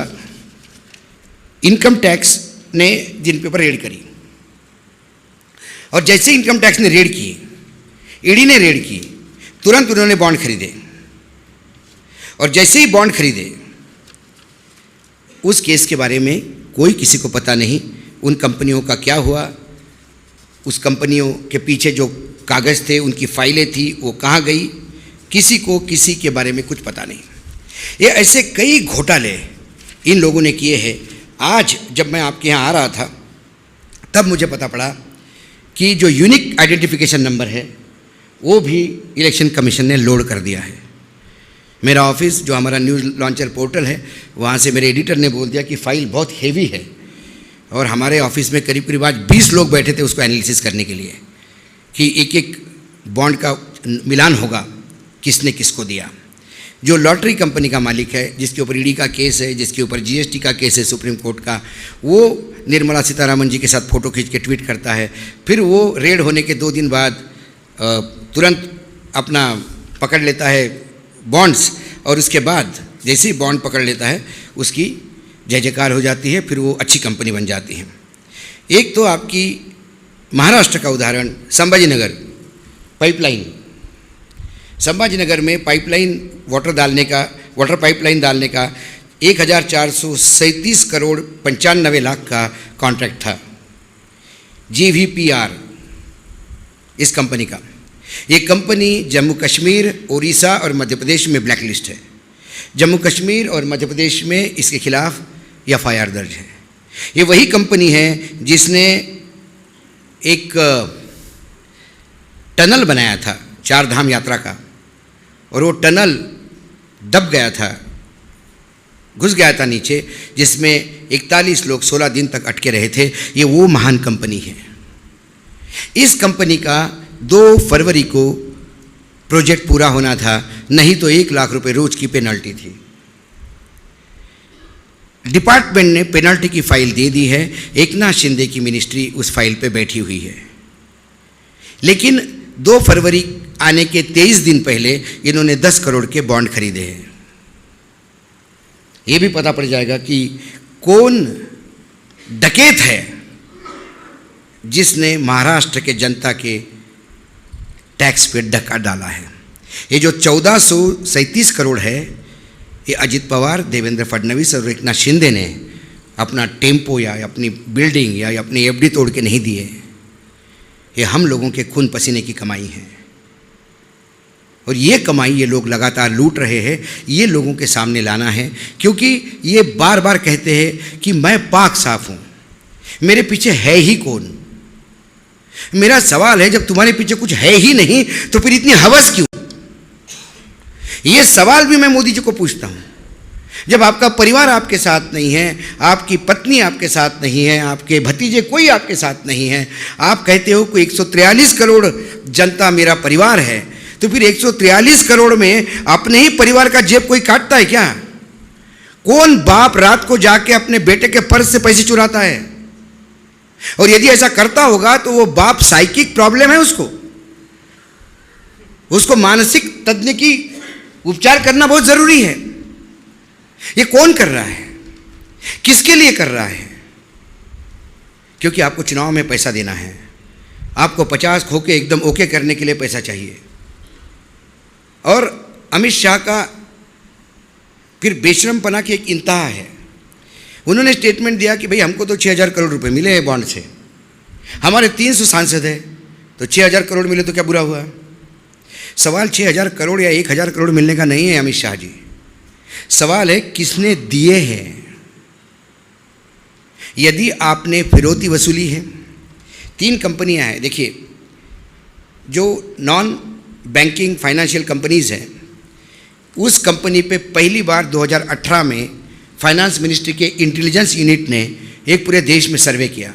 इनकम टैक्स ने जिन पे ऊपर रेड करी, और जैसे इनकम टैक्स ने रेड की, ईडी ने रेड की, तुरंत उन्होंने बॉन्ड खरीदे, और जैसे ही बॉन्ड खरीदे उस केस के बारे में कोई किसी को पता नहीं, उन कंपनियों का क्या हुआ, उस कंपनियों के पीछे जो कागज़ थे, उनकी फाइलें थी, वो कहाँ गई, किसी को किसी के बारे में कुछ पता नहीं। ये ऐसे कई घोटाले इन लोगों ने किए हैं। आज जब मैं आपके यहाँ आ रहा था तब मुझे पता पड़ा कि जो यूनिक आइडेंटिफिकेशन नंबर है वो भी इलेक्शन कमीशन ने लोड कर दिया है। मेरा ऑफिस जो हमारा न्यूज़ लॉन्चर पोर्टल है, वहाँ से मेरे एडिटर ने बोल दिया कि फ़ाइल बहुत हेवी है और हमारे ऑफिस में करीब करीब आज 20 लोग बैठे थे उसको एनालिसिस करने के लिए कि एक एक बॉन्ड का मिलान होगा, किसने किसको दिया। जो लॉटरी कंपनी का मालिक है, जिसके ऊपर ईडी का केस है, जिसके ऊपर जीएसटी का केस है सुप्रीम कोर्ट का, वो निर्मला सीतारामन जी के साथ फ़ोटो खींच के ट्वीट करता है। फिर वो रेड होने के 2 दिन बाद तुरंत अपना पकड़ लेता है बॉन्ड्स, और उसके बाद जैसे ही बॉन्ड पकड़ लेता है उसकी जय जयकार हो जाती है, फिर वो अच्छी कंपनी बन जाती है। एक तो आपकी महाराष्ट्र का उदाहरण संभाजीनगर पाइपलाइन। संभाजीनगर में वाटर पाइपलाइन डालने का 1437 करोड़ 95 लाख का कॉन्ट्रैक्ट था, GVPR इस कंपनी का। ये कंपनी जम्मू कश्मीर, उड़ीसा और मध्य प्रदेश में ब्लैक लिस्ट है। जम्मू कश्मीर और मध्य प्रदेश में इसके खिलाफ FIR दर्ज है। ये वही कंपनी है जिसने एक टनल बनाया था 4 धाम यात्रा का, और वो टनल दब गया था, घुस गया था नीचे, जिसमें 41 लोग 16 दिन तक अटके रहे थे। ये वो महान कंपनी है। इस कंपनी का 2 फरवरी को प्रोजेक्ट पूरा होना था, नहीं तो 1 लाख रुपए रोज की पेनल्टी थी। डिपार्टमेंट ने पेनल्टी की फाइल दे दी है, एकनाथ शिंदे की मिनिस्ट्री उस फाइल पे बैठी हुई है। लेकिन 2 फरवरी आने के 23 दिन पहले इन्होंने 10 करोड़ के बॉन्ड खरीदे हैं। ये भी पता पड़ जाएगा कि कौन डकैत है जिसने महाराष्ट्र के जनता के टैक्स पे डका डाला है। ये जो 1437 करोड़ है, ये अजित पवार, देवेंद्र फडणवीस और एकनाथ शिंदे ने अपना टेम्पो या अपनी बिल्डिंग या अपनी FD तोड़ के नहीं दिए। ये हम लोगों के खून पसीने की कमाई है, और ये कमाई ये लोग लगातार लूट रहे हैं। ये लोगों के सामने लाना है, क्योंकि ये बार बार कहते हैं कि मैं पाक साफ हूँ, मेरे पीछे है ही कौन। मेरा सवाल है, जब तुम्हारे पीछे कुछ है ही नहीं तो फिर इतनी हवस क्यों? ये सवाल भी मैं मोदी जी को पूछता हूँ। जब आपका परिवार आपके साथ नहीं है, आपकी पत्नी आपके साथ नहीं है, आपके भतीजे कोई आपके साथ नहीं है, आप कहते हो कि 143 करोड़ जनता मेरा परिवार है, तो फिर 143 करोड़ में अपने ही परिवार का जेब कोई काटता है क्या? कौन बाप रात को जाके अपने बेटे के पर्स से पैसे चुराता है? और यदि ऐसा करता होगा तो वो बाप साइकिक प्रॉब्लम है, उसको मानसिक तज्ञ की उपचार करना बहुत जरूरी है। ये कौन कर रहा है, किसके लिए कर रहा है? क्योंकि आपको चुनाव में पैसा देना है, आपको 50 खो के एकदम ओके करने के लिए पैसा चाहिए। और अमित शाह का फिर बेशरमपना की एक इंतहा है। उन्होंने स्टेटमेंट दिया कि भाई हमको तो 6000 करोड़ रुपए मिले हैं बॉन्ड से, हमारे 300 सांसद हैं, तो 6000 करोड़ मिले तो क्या बुरा हुआ? सवाल 6000 करोड़ या 1000 करोड़ मिलने का नहीं है अमित शाह जी, सवाल है किसने दिए हैं। यदि आपने फिरौती वसूली है, 3 कंपनियां हैं, देखिए, जो नॉन बैंकिंग फाइनेंशियल कंपनीज हैं, उस कंपनी पे पहली बार 2018 में फाइनेंस मिनिस्ट्री के इंटेलिजेंस यूनिट ने एक पूरे देश में सर्वे किया,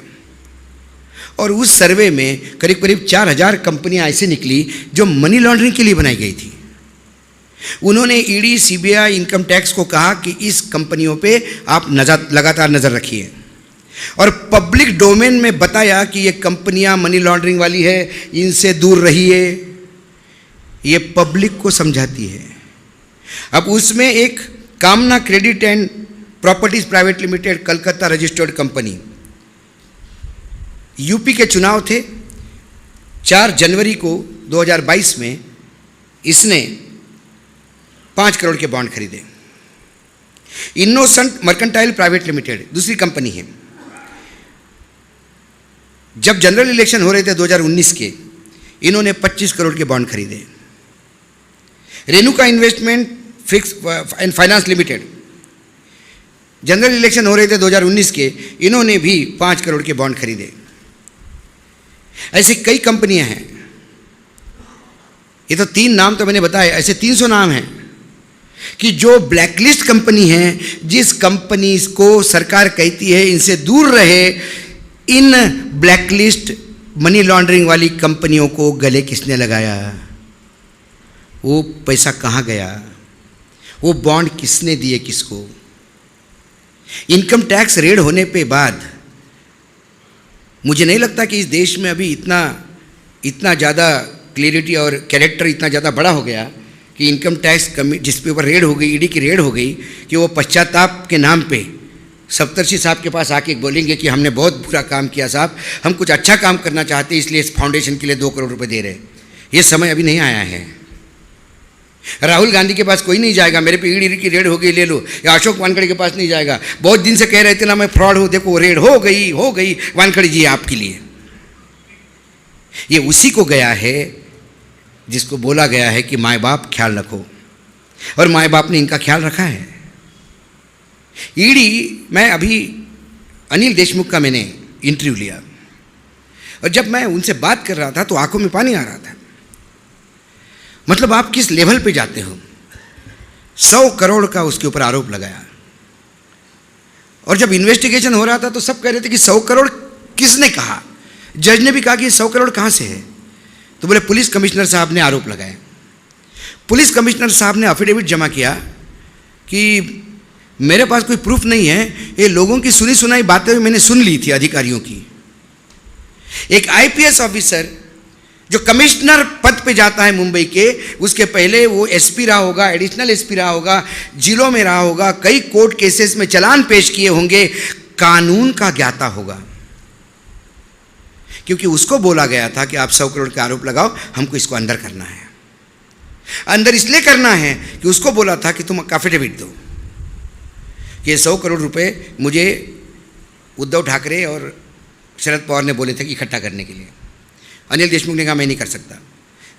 और उस सर्वे में करीब करीब 4000 कंपनियां ऐसे निकली जो मनी लॉन्ड्रिंग के लिए बनाई गई थी। उन्होंने ईडी, सीबीआई, इनकम टैक्स को कहा कि इस कंपनियों पे आप लगातार नज़र रखिए, और पब्लिक डोमेन में बताया कि ये कंपनियां मनी लॉन्ड्रिंग वाली है, इनसे दूर रहिए। ये पब्लिक को समझाती है। अब उसमें एक कामना credit and properties private limited, Calcutta registered company, UP के चुनाव थे 4 जनवरी को 2022 में, इसने 5 करोड़ के बॉन्ड खरीदे। इनोसेंट मर्केंटाइल प्राइवेट लिमिटेड दूसरी कंपनी है, जब जनरल इलेक्शन हो रहे थे 2019 के, इन्होंने 25 करोड़ के बॉन्ड खरीदे। Renuka investment fix and finance limited, general election हो रहे थे 2019 के, इन्होंने भी 5 करोड़ के बॉन्ड खरीदे। ऐसे कई कंपनियां हैं। ये तो 3 नाम तो मैंने बताए, ऐसे 300 नाम हैं। कि जो ब्लैकलिस्ट कंपनी है, जिस कंपनी को सरकार कहती है इनसे दूर रहे, इन ब्लैकलिस्ट मनी लॉन्ड्रिंग वाली कंपनियों को गले किसने लगाया? वो पैसा कहाँ गया? वो बॉन्ड किसने दिए किसको? इनकम टैक्स रेड होने पे बाद मुझे नहीं लगता कि इस देश में अभी इतना ज़्यादा क्लियरिटी और कैरेक्टर इतना ज़्यादा बड़ा हो गया कि इनकम टैक्स जिसके ऊपर रेड हो गई, ईडी की रेड हो गई, कि वो पश्चाताप के नाम पे सप्तर्षि साहब के पास आके बोलेंगे कि हमने बहुत बुरा काम किया साहब, हम कुछ अच्छा काम करना चाहते इसलिए इस फाउंडेशन के लिए 2 करोड़ रुपए दे रहे। ये समय अभी नहीं आया है। राहुल गांधी के पास कोई नहीं जाएगा, मेरे पे ईडी की रेड हो गई ले लो, या अशोक वानखड़े के पास नहीं जाएगा। बहुत दिन से कह रहे थे ना मैं फ्रॉड हूँ, देखो रेड हो गई वानखड़े जी आपके लिए। ये उसी को गया है जिसको बोला गया है कि माँ बाप ख्याल रखो, और माँ बाप ने इनका ख्याल रखा है। ईडी, मैं अभी अनिल देशमुख का मैंने इंटरव्यू लिया, और जब मैं उनसे बात कर रहा था तो आंखों में पानी आ रहा था। मतलब आप किस लेवल पे जाते हो? 100 करोड़ का उसके ऊपर आरोप लगाया, और जब इन्वेस्टिगेशन हो रहा था तो सब कह रहे थे कि 100 करोड़ किसने कहा? जज ने भी कहा कि 100 करोड़ कहाँ से है? तो बोले पुलिस कमिश्नर साहब ने आरोप लगाए। पुलिस कमिश्नर साहब ने एफिडेविट जमा किया कि मेरे पास कोई प्रूफ नहीं है, ये लोगों की सुनी सुनाई बातें मैंने सुन ली थी अधिकारियों की। एक आईपीएस ऑफिसर जो कमिश्नर पद पे जाता है मुंबई के, उसके पहले वो एसपी रहा होगा, एडिशनल एसपी रहा होगा, जिलों में रहा होगा, कई कोर्ट केसेस में चालान पेश किए होंगे, कानून का ज्ञाता होगा। क्योंकि उसको बोला गया था कि आप 100 करोड़ का आरोप लगाओ, हमको इसको अंदर करना है। अंदर इसलिए करना है कि उसको बोला था कि तुम एफिडेविट दो कि 100 करोड़ रुपए मुझे उद्धव ठाकरे और शरद पवार ने बोले थे कि इकट्ठा करने के लिए। अनिल देशमुख ने कहा मैं नहीं कर सकता।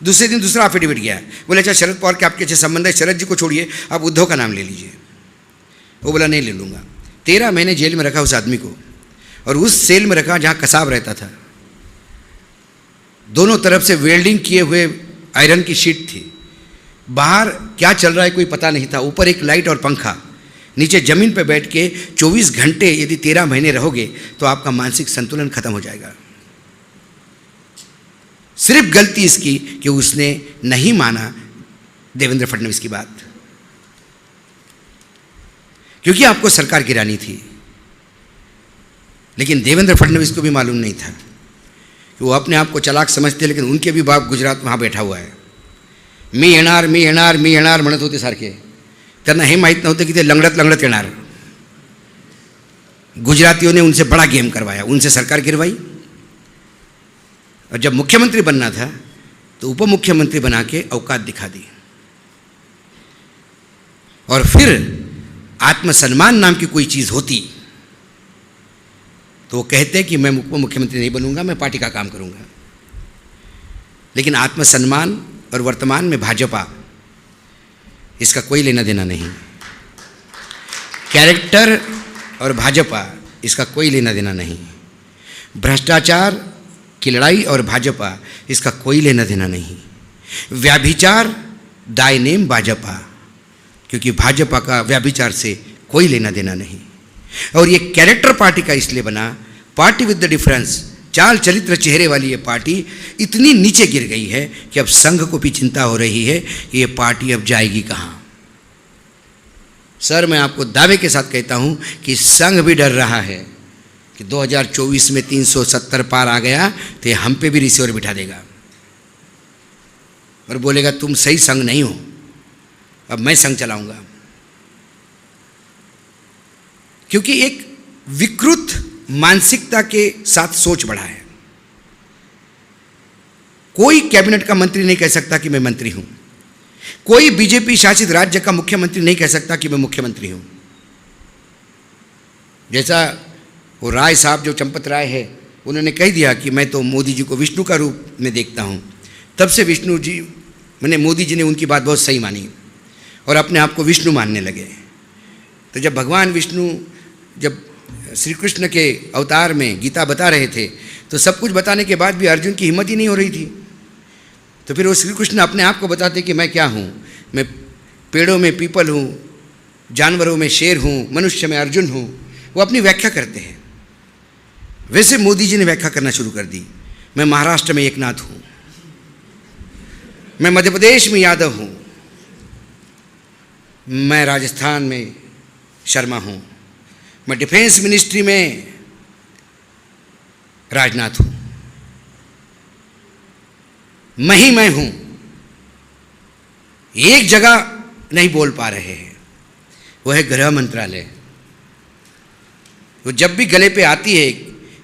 दूसरे दिन दूसरा एफिडेविट गया, बोले अच्छा शरद पवार के आपके अच्छे संबंध है, शरद जी को छोड़िए, आप उद्धव का नाम ले लीजिए। वो बोला नहीं ले लूँगा। 13 महीने जेल में रखा उस आदमी को, और उस सेल में रखा जहाँ कसाब रहता था। दोनों तरफ से वेल्डिंग किए हुए आयरन की शीट थी, बाहर क्या चल रहा है कोई पता नहीं था, ऊपर एक लाइट और पंखा, नीचे ज़मीन पर बैठ के 24 घंटे यदि 13 महीने रहोगे तो आपका मानसिक संतुलन खत्म हो जाएगा। सिर्फ गलती इसकी कि उसने नहीं माना देवेंद्र फडणवीस की बात, क्योंकि आपको सरकार गिरानी थी। लेकिन देवेंद्र फडणवीस को भी मालूम नहीं था कि वो अपने आप को चालाक समझते, लेकिन उनके भी बाप गुजरात वहाँ बैठा हुआ है। मी येणार म्हणत होते सारखे, त्यांना हे माहीत नव्हतं की ते लंगडत येणार। गुजरातियों ने उनसे बड़ा गेम करवाया, उनसे सरकार गिरवाई, और जब मुख्यमंत्री बनना था तो उप मुख्यमंत्री बना के औकात दिखा दी। और फिर आत्मसम्मान नाम की कोई चीज़ होती तो वो कहते कि मैं उप मुख्यमंत्री नहीं बनूंगा, मैं पार्टी का काम करूंगा। लेकिन आत्मसम्मान और वर्तमान में भाजपा, इसका कोई लेना देना नहीं। कैरेक्टर और भाजपा, इसका कोई लेना देना नहीं। भ्रष्टाचार की लड़ाई और भाजपा, इसका कोई लेना देना नहीं। व्याभिचार दाई नेम भाजपा, क्योंकि भाजपा का व्याभिचार से कोई लेना देना नहीं। और ये कैरेक्टर पार्टी का इसलिए बना, पार्टी विद द डिफरेंस, चाल चरित्र चेहरे वाली ये पार्टी इतनी नीचे गिर गई है कि अब संघ को भी चिंता हो रही है कि ये पार्टी अब जाएगी कहाँ। सर मैं आपको दावे के साथ कहता हूँ कि संघ भी डर रहा है कि 2024 में 370 पार आ गया तो हम पे भी रिसीवर बिठा देगा और बोलेगा तुम सही संघ नहीं हो, अब मैं संघ चलाऊंगा। क्योंकि एक विकृत मानसिकता के साथ सोच बढ़ा है। कोई कैबिनेट का मंत्री नहीं कह सकता कि मैं मंत्री हूं, कोई बीजेपी शासित राज्य का मुख्यमंत्री नहीं कह सकता कि मैं मुख्यमंत्री हूं। जैसा वो राय साहब जो चंपत राय है, उन्होंने कह दिया कि मैं तो मोदी जी को विष्णु का रूप में देखता हूं। तब से विष्णु जी, मैंने मोदी जी ने उनकी बात बहुत सही मानी और अपने आप को विष्णु मानने लगे। तो जब भगवान विष्णु जब श्री कृष्ण के अवतार में गीता बता रहे थे तो सब कुछ बताने के बाद भी अर्जुन की हिम्मत ही नहीं हो रही थी। तो फिर वो श्री कृष्ण अपने आप को बताते कि मैं क्या हूँ, मैं पेड़ों में पीपल हूँ, जानवरों में शेर हूँ, मनुष्य में अर्जुन हूँ, वो अपनी व्याख्या करते हैं। वैसे मोदी जी ने व्याख्या करना शुरू कर दी। मैं महाराष्ट्र में एकनाथ हूँ, मैं मध्य प्रदेश में यादव हूँ, मैं राजस्थान में शर्मा हूँ, मैं डिफेंस मिनिस्ट्री में राजनाथ हूँ, मैं हूँ। एक जगह नहीं बोल पा रहे हैं, वो है गृह मंत्रालय। वो जब भी गले पे आती है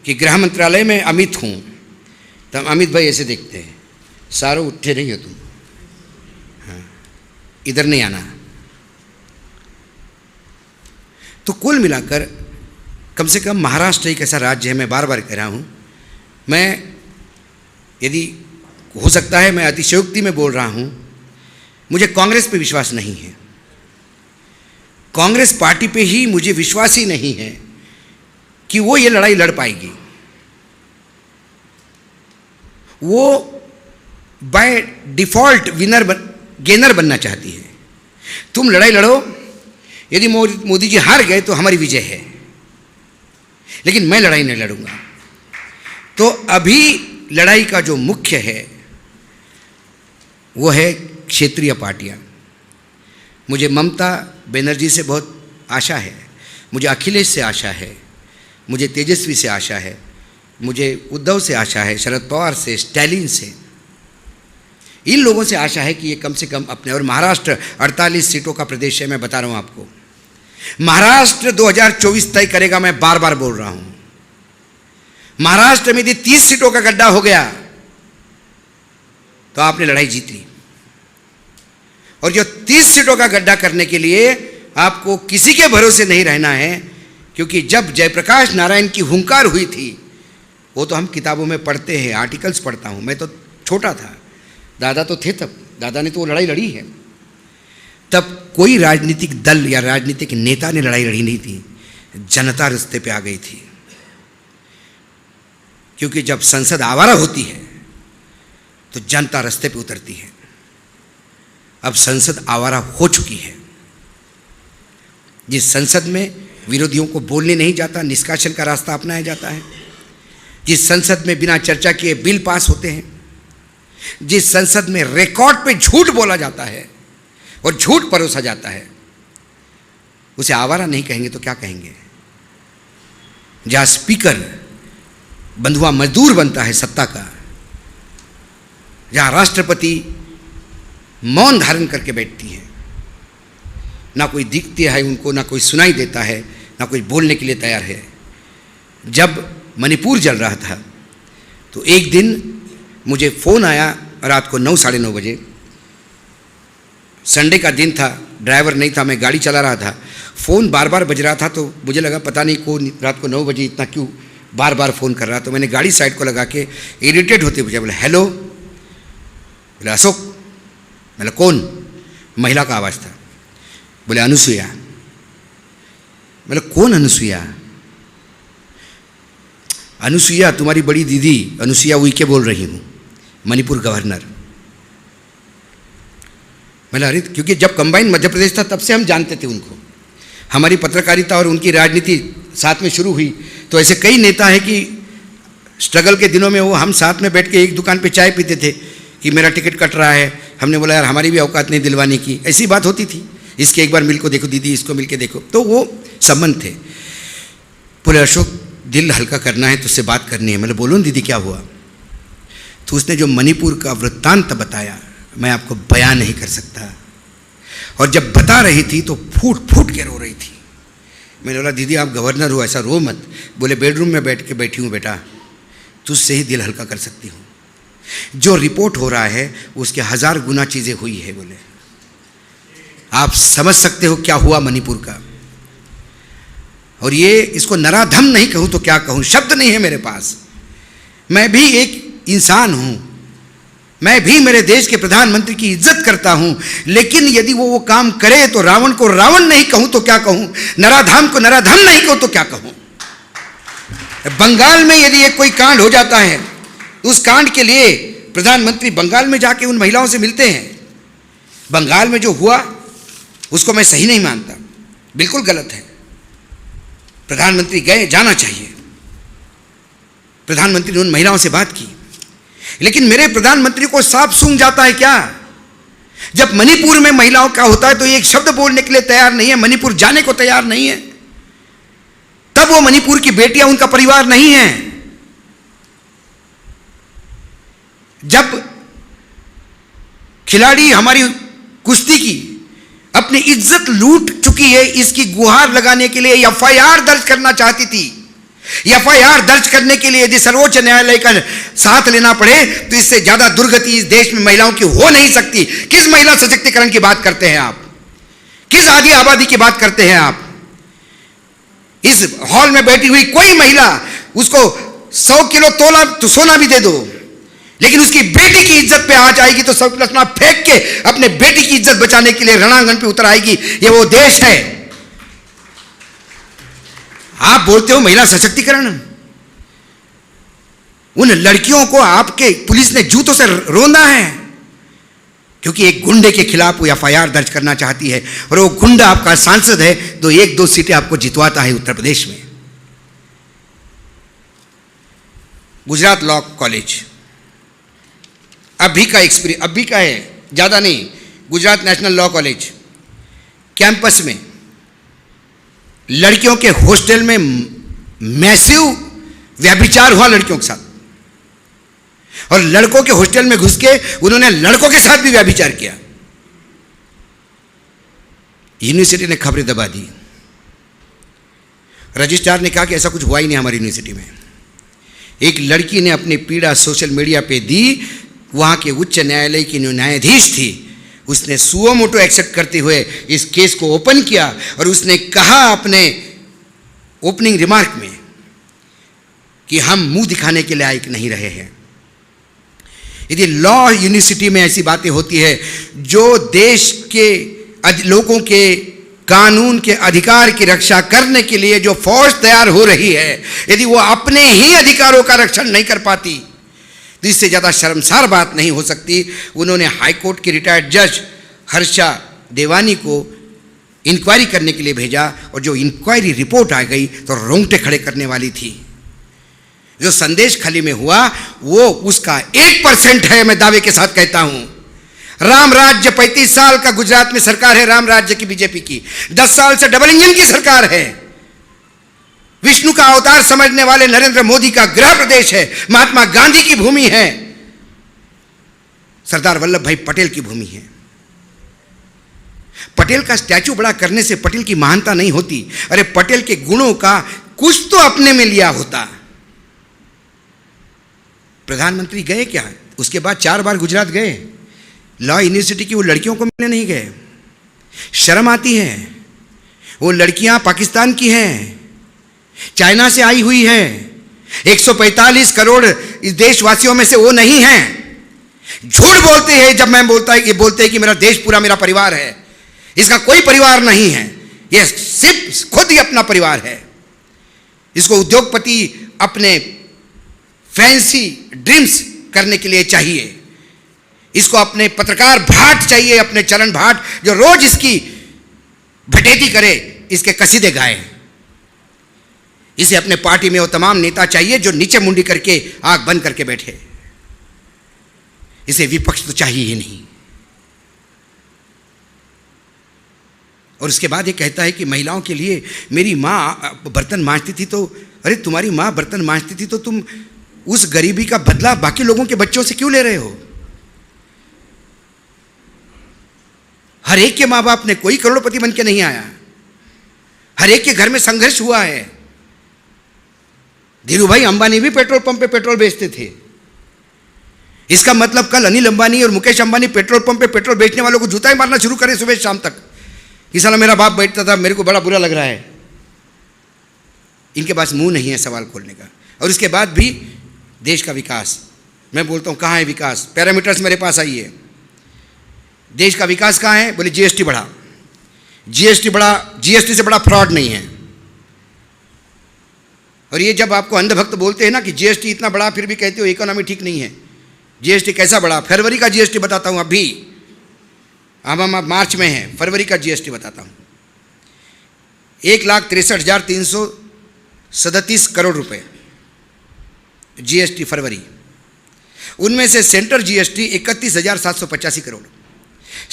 कि गृह मंत्रालय में अमित हूँ, तब अमित भाई ऐसे देखते हैं, सारों उठे नहीं हो तुम, हाँ, इधर नहीं आना। तो कुल मिलाकर कम से कम महाराष्ट्र एक ऐसा राज्य है, मैं बार बार कह रहा हूँ, मैं यदि हो सकता है मैं अतिशयोक्ति में बोल रहा हूँ, मुझे कांग्रेस पे विश्वास नहीं है। कांग्रेस पार्टी पे ही मुझे विश्वास ही नहीं है कि वो ये लड़ाई लड़ पाएगी। वो बाय डिफॉल्ट गेनर बनना चाहती है। तुम लड़ाई लड़ो, यदि मोदी जी हार गए तो हमारी विजय है, लेकिन मैं लड़ाई नहीं लड़ूंगा। तो अभी लड़ाई का जो मुख्य है वो है क्षेत्रीय पार्टियां। मुझे ममता बनर्जी से बहुत आशा है, मुझे अखिलेश से आशा है, मुझे तेजस्वी से आशा है, मुझे उद्धव से आशा है, शरद पवार से, स्टैलिन से, इन लोगों से आशा है कि ये कम से कम अपने। और महाराष्ट्र 48 सीटों का प्रदेश है, मैं बता रहा हूँ आपको, महाराष्ट्र 2024 तय करेगा। मैं बार बार बोल रहा हूँ, महाराष्ट्र में यदि 30 सीटों का गड्ढा हो गया तो आपने लड़ाई जीत ली। और जो 30 सीटों का गड्ढा करने के लिए आपको किसी के भरोसे नहीं रहना है, क्योंकि जब जयप्रकाश नारायण की हुंकार हुई थी, वो तो हम किताबों में पढ़ते हैं, आर्टिकल्स पढ़ता हूँ, मैं तो छोटा था, दादा तो थे तब, दादा ने तो वो लड़ाई लड़ी है। तब कोई राजनीतिक दल या राजनीतिक नेता ने लड़ाई लड़ी नहीं थी, जनता रास्ते पे आ गई थी। क्योंकि जब संसद आवारा होती है तो जनता रास्ते पे उतरती है। अब संसद आवारा हो चुकी है। जिस संसद में विरोधियों को बोलने नहीं जाता, निष्कासन का रास्ता अपनाया जाता है, जिस संसद में बिना चर्चा किए बिल पास होते हैं, जिस संसद में रिकॉर्ड पे झूठ बोला जाता है और झूठ परोसा जाता है, उसे आवारा नहीं कहेंगे तो क्या कहेंगे? जहां स्पीकर बंधुआ मजदूर बनता है सत्ता का, जहां राष्ट्रपति मौन धारण करके बैठती है, ना कोई दिखती है उनको, ना कोई सुनाई देता है, ना कोई बोलने के लिए तैयार है। जब मणिपुर जल रहा था तो एक दिन मुझे फ़ोन आया रात को 9 साढ़े 9 बजे, संडे का दिन था, ड्राइवर नहीं था, मैं गाड़ी चला रहा था, फ़ोन बार बार बज रहा था। तो मुझे लगा पता नहीं कौन रात को 9 बजे इतना क्यों बार बार फ़ोन कर रहा। तो मैंने गाड़ी साइड को लगा के इरिटेट होते पूछा, बोले हेलो, बोले अशोक। बोले कौन? महिला का आवाज़ था। बोले अनुसुईया। बोले कौन अनुसुईया? अनुसुईया तुम्हारी बड़ी दीदी अनुसुईया उइके बोल रही हूँ, मणिपुर गवर्नर। मैंने अरे, क्योंकि जब कंबाइन मध्य प्रदेश था तब से हम जानते थे उनको, हमारी पत्रकारिता और उनकी राजनीति साथ में शुरू हुई। तो ऐसे कई नेता हैं कि स्ट्रगल के दिनों में वो हम साथ में बैठ के एक दुकान पे चाय पीते थे कि मेरा टिकट कट रहा है, हमने बोला यार हमारी भी औकात नहीं दिलवाने की, ऐसी बात होती थी। इसके एक बार मिल को देखो दीदी, इसको मिल के देखो, तो वो संबंध थे। बोले अशोक दिल हल्का करना है, तुझसे बात करनी है। मैंने बोलो दीदी क्या हुआ? तो उसने जो मणिपुर का वृत्तांत बताया मैं आपको बयान नहीं कर सकता। और जब बता रही थी तो फूट फूट के रो रही थी। मैंने बोला दीदी आप गवर्नर हो, ऐसा रो मत। बोले बेडरूम में बैठ के बैठी हूँ बेटा, तुझसे ही दिल हल्का कर सकती हूँ। जो रिपोर्ट हो रहा है उसके 1000 गुना चीज़ें हुई है। बोले आप समझ सकते हो क्या हुआ मणिपुर का। और ये इसको नराधम नहीं कहूँ तो क्या कहूँ, शब्द नहीं है मेरे पास। मैं भी एक इंसान हूँ, मैं भी मेरे देश के प्रधानमंत्री की इज्जत करता हूँ, लेकिन यदि वो काम करे तो रावण को रावण नहीं कहूँ तो क्या कहूँ, नराधाम को नराधम नहीं कहूँ तो क्या कहूँ। बंगाल में यदि एक कोई कांड हो जाता है, उस कांड के लिए प्रधानमंत्री बंगाल में जाके उन महिलाओं से मिलते हैं। बंगाल में जो हुआ उसको मैं सही नहीं मानता, बिल्कुल गलत है। प्रधानमंत्री गए, जाना चाहिए। प्रधानमंत्री ने उन महिलाओं से बात की, लेकिन मेरे प्रधानमंत्री को साफ सूंघ जाता है क्या? जब मणिपुर में महिलाओं का होता है तो एक शब्द बोलने के लिए तैयार नहीं है, मणिपुर जाने को तैयार नहीं है। तब वो मणिपुर की बेटियां उनका परिवार नहीं है। जब खिलाड़ी हमारी कुश्ती की अपनी इज्जत लूट चुकी है, इसकी गुहार लगाने के लिए एफआईआर दर्ज करना चाहती थी। एफआईआर दर्ज करने के लिए यदि सर्वोच्च न्यायालय का साथ लेना पड़े तो इससे ज्यादा दुर्गति इस देश में महिलाओं की हो नहीं सकती। किस महिला सशक्तिकरण की बात करते हैं आप? किस आदि आबादी की बात करते हैं आप? इस हॉल में बैठी हुई कोई महिला, उसको 100 किलो तोला तो सोना भी दे दो, लेकिन उसकी बेटी की इज्जत पे आ जाएगी तो सब सोना फेंक के अपने बेटी की इज्जत बचाने के लिए रणांगण पे उतर आएगी। ये वो देश है। आप बोलते हो महिला सशक्तिकरण, उन लड़कियों को आपके पुलिस ने जूतों से रोंदा है क्योंकि एक गुंडे के खिलाफ वो एफआईआर दर्ज करना चाहती है और वो गुंडा आपका सांसद है तो 1-2 सीटें आपको जितवाता है उत्तर प्रदेश में। गुजरात लॉ कॉलेज अभी का एक्सपीरियंस, अभी का है, ज्यादा नहीं। Gujarat national law college campus में लड़कियों के हॉस्टल में मैसिव व्यभिचार हुआ लड़कियों के साथ, और लड़कों के हॉस्टल में घुस के उन्होंने लड़कों के साथ भी व्यभिचार किया। यूनिवर्सिटी ने खबरें दबा दी। रजिस्ट्रार ने कहा कि ऐसा कुछ हुआ ही नहीं हमारी यूनिवर्सिटी में। एक लड़की ने अपनी पीड़ा सोशल मीडिया पे दी। वहां के उच्च न्यायालय की न्यायाधीश थी, उसने सुओ मोटो एक्सेप्ट करते हुए इस केस को ओपन किया और उसने कहा अपने ओपनिंग रिमार्क में कि हम मुंह दिखाने के लायक नहीं रहे हैं। यदि लॉ यूनिवर्सिटी में ऐसी बातें होती है, जो देश के लोगों के कानून के अधिकार की रक्षा करने के लिए जो फौज तैयार हो रही है, यदि वो अपने ही अधिकारों का रक्षण नहीं कर पाती तो इससे ज़्यादा शर्मसार बात नहीं हो सकती। उन्होंने हाई कोर्ट के रिटायर्ड जज हर्षा देवानी को इंक्वायरी करने के लिए भेजा और जो इंक्वायरी रिपोर्ट आ गई तो रोंगटे खड़े करने वाली थी। जो संदेश खली में हुआ वो उसका 1% है, मैं दावे के साथ कहता हूं। राम राज्य 35 साल का गुजरात में सरकार है, राम राज्य की बीजेपी की 10 साल से डबल इंजन की सरकार है। विष्णु का अवतार समझने वाले नरेंद्र मोदी का गृह प्रदेश है, महात्मा गांधी की भूमि है, सरदार वल्लभ भाई पटेल की भूमि है। पटेल का स्टैचू बड़ा करने से पटेल की महानता नहीं होती। अरे पटेल के गुणों का कुछ तो अपने में लिया होता। प्रधानमंत्री गए क्या? उसके बाद 4 बार गुजरात गए। लॉ यूनिवर्सिटी की वो लड़कियों को मिलने नहीं गए। शर्म आती है। वो लड़कियां पाकिस्तान की हैं, चाइना से आई हुई है। 145 करोड़ इस देशवासियों में से वो नहीं हैं। झूठ बोलते हैं जब मैं बोलता है कि बोलते हैं कि मेरा देश पूरा मेरा परिवार है। इसका कोई परिवार नहीं है, ये सिर्फ खुद ही अपना परिवार है। इसको उद्योगपति अपने फैंसी ड्रीम्स करने के लिए चाहिए। इसको अपने पत्रकार भाट चाहिए, अपने चरण भाट, जो रोज इसकी भटेती करे, इसके कसीदे गाए। इसे अपने पार्टी में वो तमाम नेता चाहिए जो नीचे मुंडी करके आंख बंद करके बैठे। इसे विपक्ष तो चाहिए ही नहीं। और उसके बाद ये कहता है कि महिलाओं के लिए मेरी माँ बर्तन मांजती थी, तो अरे तुम्हारी माँ बर्तन मांजती थी तो तुम उस गरीबी का बदला बाकी लोगों के बच्चों से क्यों ले रहे हो? हर एक के माँ बाप ने कोई करोड़पति बन के नहीं आया। हर एक के घर में संघर्ष हुआ है। धीरूभाई अंबानी भी पेट्रोल पंप पे पेट्रोल बेचते थे। इसका मतलब कल अनिल अंबानी और मुकेश अंबानी पेट्रोल पंप पे पेट्रोल बेचने वालों को जूता ही मारना शुरू करें सुबह शाम तक। इस साल मेरा बाप बैठता था, मेरे को बड़ा बुरा लग रहा है। इनके पास मुंह नहीं है सवाल खोलने का। और इसके बाद भी देश का विकास, मैं बोलता हूँ कहाँ है विकास? पैरामीटर्स मेरे पास आइए। देश का विकास कहाँ है? बोले जीएसटी बढ़ा। जीएसटी बढ़ा, जीएसटी से बड़ा फ्रॉड नहीं है। और ये जब आपको अंधभक्त बोलते हैं ना कि जीएसटी इतना बड़ा, फिर भी कहते हो इकोनॉमी ठीक नहीं है। जीएसटी कैसा बढ़ा? फरवरी का जीएसटी बताता हूं। अभी अब हम मार्च में हैं, फरवरी का जीएसटी बताता हूँ। 1,63,337 करोड़ रुपए जीएसटी फरवरी। उनमें से central GST 31,785 crore,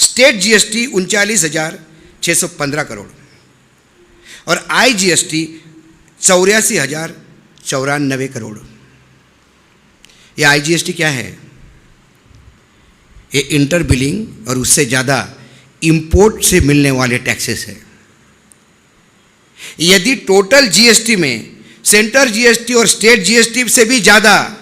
state GST 39,615 crore और आईजीएसटी 84,094 करोड़। ये आईजीएसटी क्या है? ये इंटर बिलिंग और उससे ज़्यादा इंपोर्ट से मिलने वाले टैक्सेस है। यदि टोटल जीएसटी में सेंट्रल जीएसटी और स्टेट जीएसटी से भी ज़्यादा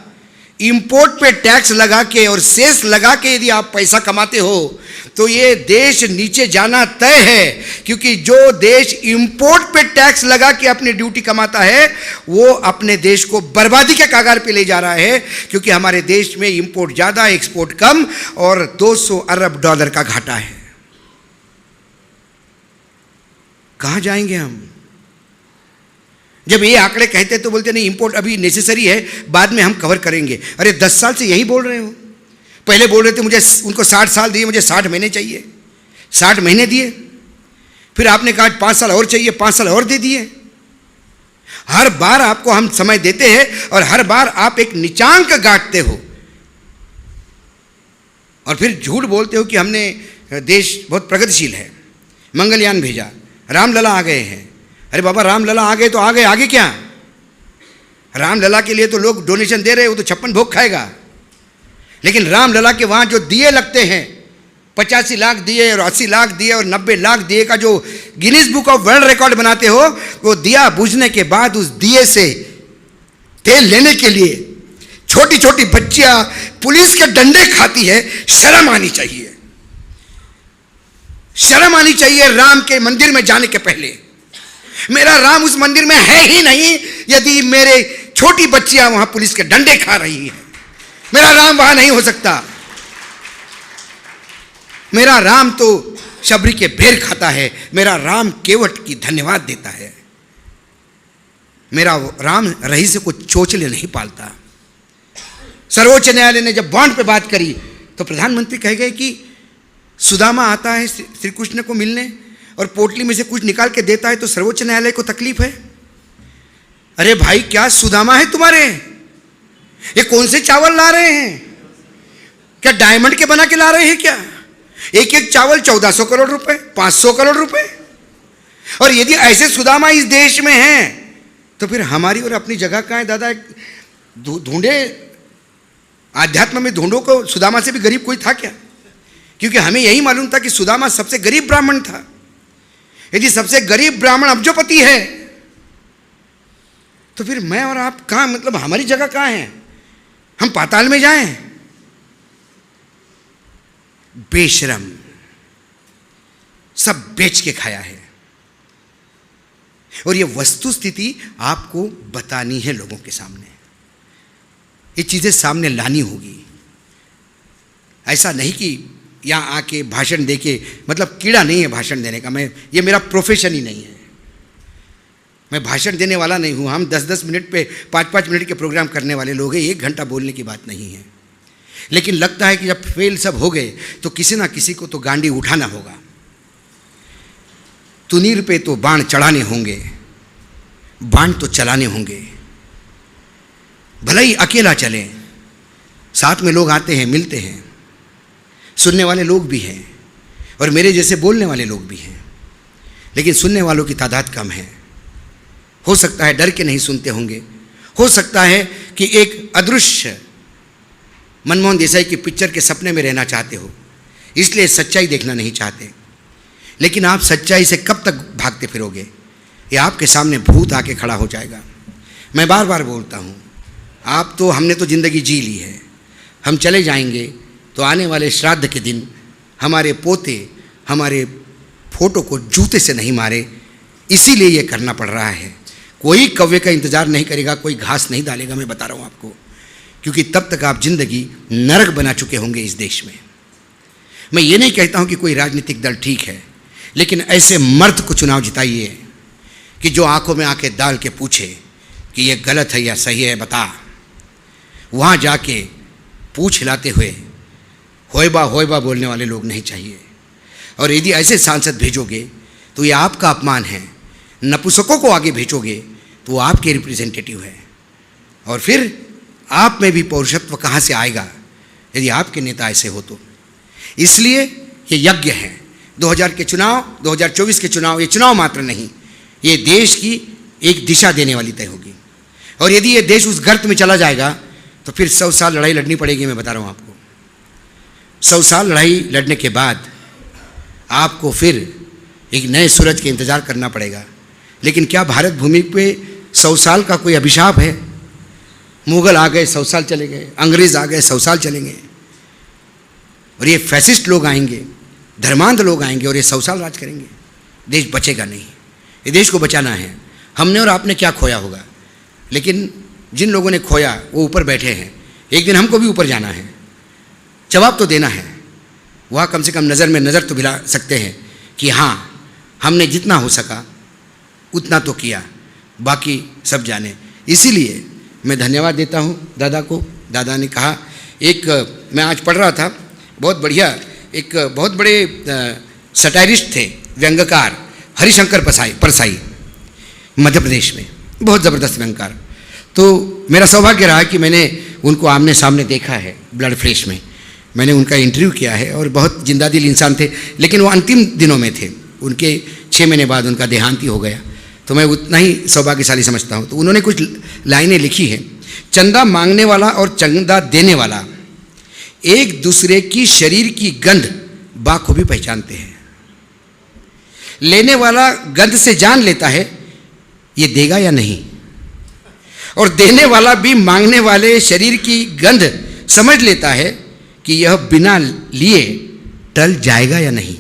इंपोर्ट पे टैक्स लगा के और सेस लगा के यदि आप पैसा कमाते हो तो ये देश नीचे जाना तय है, क्योंकि जो देश इंपोर्ट पे टैक्स लगा के अपनी ड्यूटी कमाता है वो अपने देश को बर्बादी के कगार पे ले जा रहा है, क्योंकि हमारे देश में इंपोर्ट ज़्यादा एक्सपोर्ट कम और 200 अरब डॉलर का घाटा है। कहाँ जाएंगे हम? जब ये आंकड़े कहते तो बोलते नहीं इंपोर्ट अभी नेसेसरी है, बाद में हम कवर करेंगे। अरे 10 साल से यही बोल रहे हो। पहले बोल रहे थे मुझे उनको 60 साल दिए, मुझे 60 महीने चाहिए, 60 महीने दिए। फिर आपने कहा 5 साल और चाहिए, 5 साल और दे दिए। हर बार आपको हम समय देते हैं और हर बार आप एक नीचांक गांठते हो और फिर झूठ बोलते हो कि हमने देश बहुत प्रगतिशील है, मंगलयान भेजा, रामलला आ गए हैं। अरे बाबा, रामलला आ गए तो आ गए, आगे क्या? रामलला के लिए तो लोग डोनेशन दे रहे हैं, वो तो 56 भोग खाएगा। लेकिन रामलला के वहाँ जो दिए लगते हैं, 85 लाख दिए और 80 लाख दिए और 90 लाख दिए का जो Guinness book of world record बनाते हो, वो दिया बुझने के बाद उस दिए से तेल लेने के लिए छोटी छोटी बच्चियां पुलिस के डंडे खाती है। शर्म आनी चाहिए, शर्म आनी चाहिए राम के मंदिर में जाने के पहले। मेरा राम उस मंदिर में है ही नहीं यदि मेरे छोटी बच्चियां वहां पुलिस के डंडे खा रही हैं। मेरा राम वहां नहीं हो सकता। मेरा राम तो शबरी के बेर खाता है, मेरा राम केवट की धन्यवाद देता है। मेरा राम रईस को चोचले नहीं पालता। सर्वोच्च न्यायालय ने जब बॉन्ड पे बात करी तो प्रधानमंत्री कह गए कि सुदामा आता है श्री कृष्ण को मिलने और पोटली में से कुछ निकाल के देता है तो सर्वोच्च न्यायालय को तकलीफ है। अरे भाई, क्या सुदामा है तुम्हारे? ये कौन से चावल ला रहे हैं? क्या डायमंड के बना के ला रहे हैं क्या? एक एक चावल 1400 करोड़ रुपए, 500 करोड़ रुपए। और यदि ऐसे सुदामा इस देश में हैं तो फिर हमारी और अपनी जगह कहाँ है दादा? ढूंढे, आध्यात्म में ढूंढो को सुदामा से भी गरीब कोई था क्या? क्योंकि हमें यही मालूम था कि सुदामा सबसे गरीब ब्राह्मण था। यदि सबसे गरीब ब्राह्मण अब्जोपति है तो फिर मैं और आप कहाँ, मतलब हमारी जगह कहाँ है? हम पाताल में जाएं? बेशरम, सब बेच के खाया है। और ये वस्तु स्थिति आपको बतानी है लोगों के सामने, ये चीजें सामने लानी होगी। ऐसा नहीं कि यहाँ आके भाषण देके, मतलब कीड़ा नहीं है भाषण देने का, मैं, ये मेरा प्रोफेशन ही नहीं है। मैं भाषण देने वाला नहीं हूँ। हम 10-10 मिनट पे 5-5 मिनट के प्रोग्राम करने वाले लोग हैं, 1 घंटा बोलने की बात नहीं है। लेकिन लगता है कि जब फेल सब हो गए तो किसी ना किसी को तो गांडी उठाना होगा। तुनीर पे तो बाण चढ़ाने होंगे, बाण तो चलाने होंगे। भले ही अकेला चले, साथ में लोग आते हैं, मिलते हैं, सुनने वाले लोग भी हैं और मेरे जैसे बोलने वाले लोग भी हैं। लेकिन सुनने वालों की तादाद कम है। हो सकता है डर के नहीं सुनते होंगे, हो सकता है कि एक अदृश्य मनमोहन देसाई की पिक्चर के सपने में रहना चाहते हो, इसलिए सच्चाई देखना नहीं चाहते। लेकिन आप सच्चाई से कब तक भागते फिरोगे? ये आपके सामने भूत आके खड़ा हो जाएगा। मैं बार बार बोलता हूँ, आप तो, हमने तो ज़िंदगी जी ली है, हम चले जाएंगे तो आने वाले श्राद्ध के दिन हमारे पोते हमारे फोटो को जूते से नहीं मारे, इसीलिए ये करना पड़ रहा है। कोई कौवे का इंतज़ार नहीं करेगा, कोई घास नहीं डालेगा, मैं बता रहा हूँ आपको, क्योंकि तब तक आप जिंदगी नरक बना चुके होंगे इस देश में। मैं ये नहीं कहता हूँ कि कोई राजनीतिक दल ठीक है, लेकिन ऐसे मर्द को चुनाव जिताइए कि जो आंखों में आके डाल के पूछे कि ये गलत है या सही है, बता। वहाँ जाके पूछ हिलाते हुए होयबा होयबा बोलने वाले लोग नहीं चाहिए। और यदि ऐसे सांसद भेजोगे तो ये आपका अपमान है। नपुंसकों को आगे भेजोगे तो वो आपके रिप्रेजेंटेटिव है। और फिर आप में भी पौरुषत्व कहाँ से आएगा यदि आपके नेता ऐसे हो तो। इसलिए ये यज्ञ है। 2000 के चुनाव, 2024 के चुनाव, ये चुनाव मात्र नहीं, ये देश की एक दिशा देने वाली तय होगी। और यदि ये देश उस गर्त में चला जाएगा तो फिर 100 साल लड़ाई लड़नी पड़ेगी। मैं बता रहा हूँ आपको, 100 साल लड़ाई लड़ने के बाद आपको फिर एक नए सूरज के इंतजार करना पड़ेगा। लेकिन क्या भारत भूमि पे 100 साल का कोई अभिशाप है? मुगल आ गए 100 साल चले गए, अंग्रेज आ गए 100 साल चलेंगे, और ये फैसिस्ट लोग आएंगे, धर्मांध लोग आएंगे और ये 100 साल राज करेंगे। देश बचेगा नहीं। ये देश को बचाना है। हमने और आपने क्या खोया होगा, लेकिन जिन लोगों ने खोया वो ऊपर बैठे हैं। एक दिन हमको भी ऊपर जाना है, जवाब तो देना है। वह कम से कम नज़र में नज़र तो मिला सकते हैं कि हाँ, हमने जितना हो सका उतना तो किया, बाकी सब जाने। इसीलिए मैं धन्यवाद देता हूँ दादा को। दादा ने कहा, मैं आज पढ़ रहा था, बहुत बढ़िया, एक बहुत बड़े सटायरिस्ट थे, व्यंग्यकार, हरिशंकर परसाई, मध्य प्रदेश में बहुत ज़बरदस्त व्यंग्यकार। तो मेरा सौभाग्य रहा कि मैंने उनको आमने सामने देखा है, ब्लड फ्लैश में। मैंने उनका इंटरव्यू किया है और बहुत जिंदा दिल इंसान थे, लेकिन वो अंतिम दिनों में थे। उनके 6 महीने बाद उनका देहांत ही हो गया, तो मैं उतना ही सौभाग्यशाली समझता हूँ। तो उन्होंने कुछ लाइनें लिखी हैं। चंदा मांगने वाला और चंदा देने वाला एक दूसरे की शरीर की गंध बाखूबी पहचानते हैं। लेने वाला गंध से जान लेता है ये देगा या नहीं, और देने वाला भी मांगने वाले शरीर की गंध समझ लेता है कि यह बिना लिए टल जाएगा या नहीं।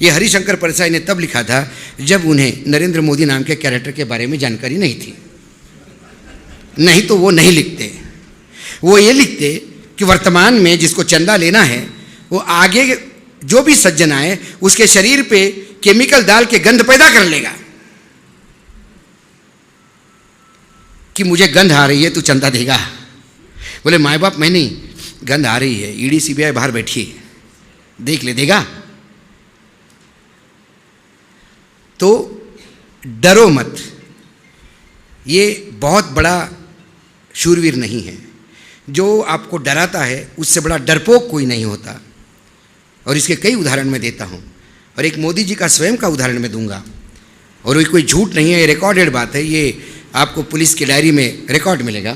यह हरिशंकर परसाई ने तब लिखा था जब उन्हें नरेंद्र मोदी नाम के कैरेक्टर के बारे में जानकारी नहीं थी। नहीं तो वो नहीं लिखते। वो ये लिखते कि वर्तमान में जिसको चंदा लेना है वो आगे जो भी सज्जन आए उसके शरीर पे केमिकल डाल के गंध पैदा कर लेगा कि मुझे गंध आ रही है, तू चंदा देगा। बोले माए बाप मैं नहीं, गंध आ रही है, ईडी सीबीआई बाहर बैठी है, देख ले, देगा। तो डरो मत। ये बहुत बड़ा शूरवीर नहीं है। जो आपको डराता है उससे बड़ा डरपोक कोई नहीं होता। और इसके कई उदाहरण मैं देता हूँ, और एक मोदी जी का स्वयं का उदाहरण मैं दूंगा। और ये कोई झूठ नहीं है, ये रिकॉर्डेड बात है। ये आपको पुलिस की डायरी में रिकॉर्ड मिलेगा।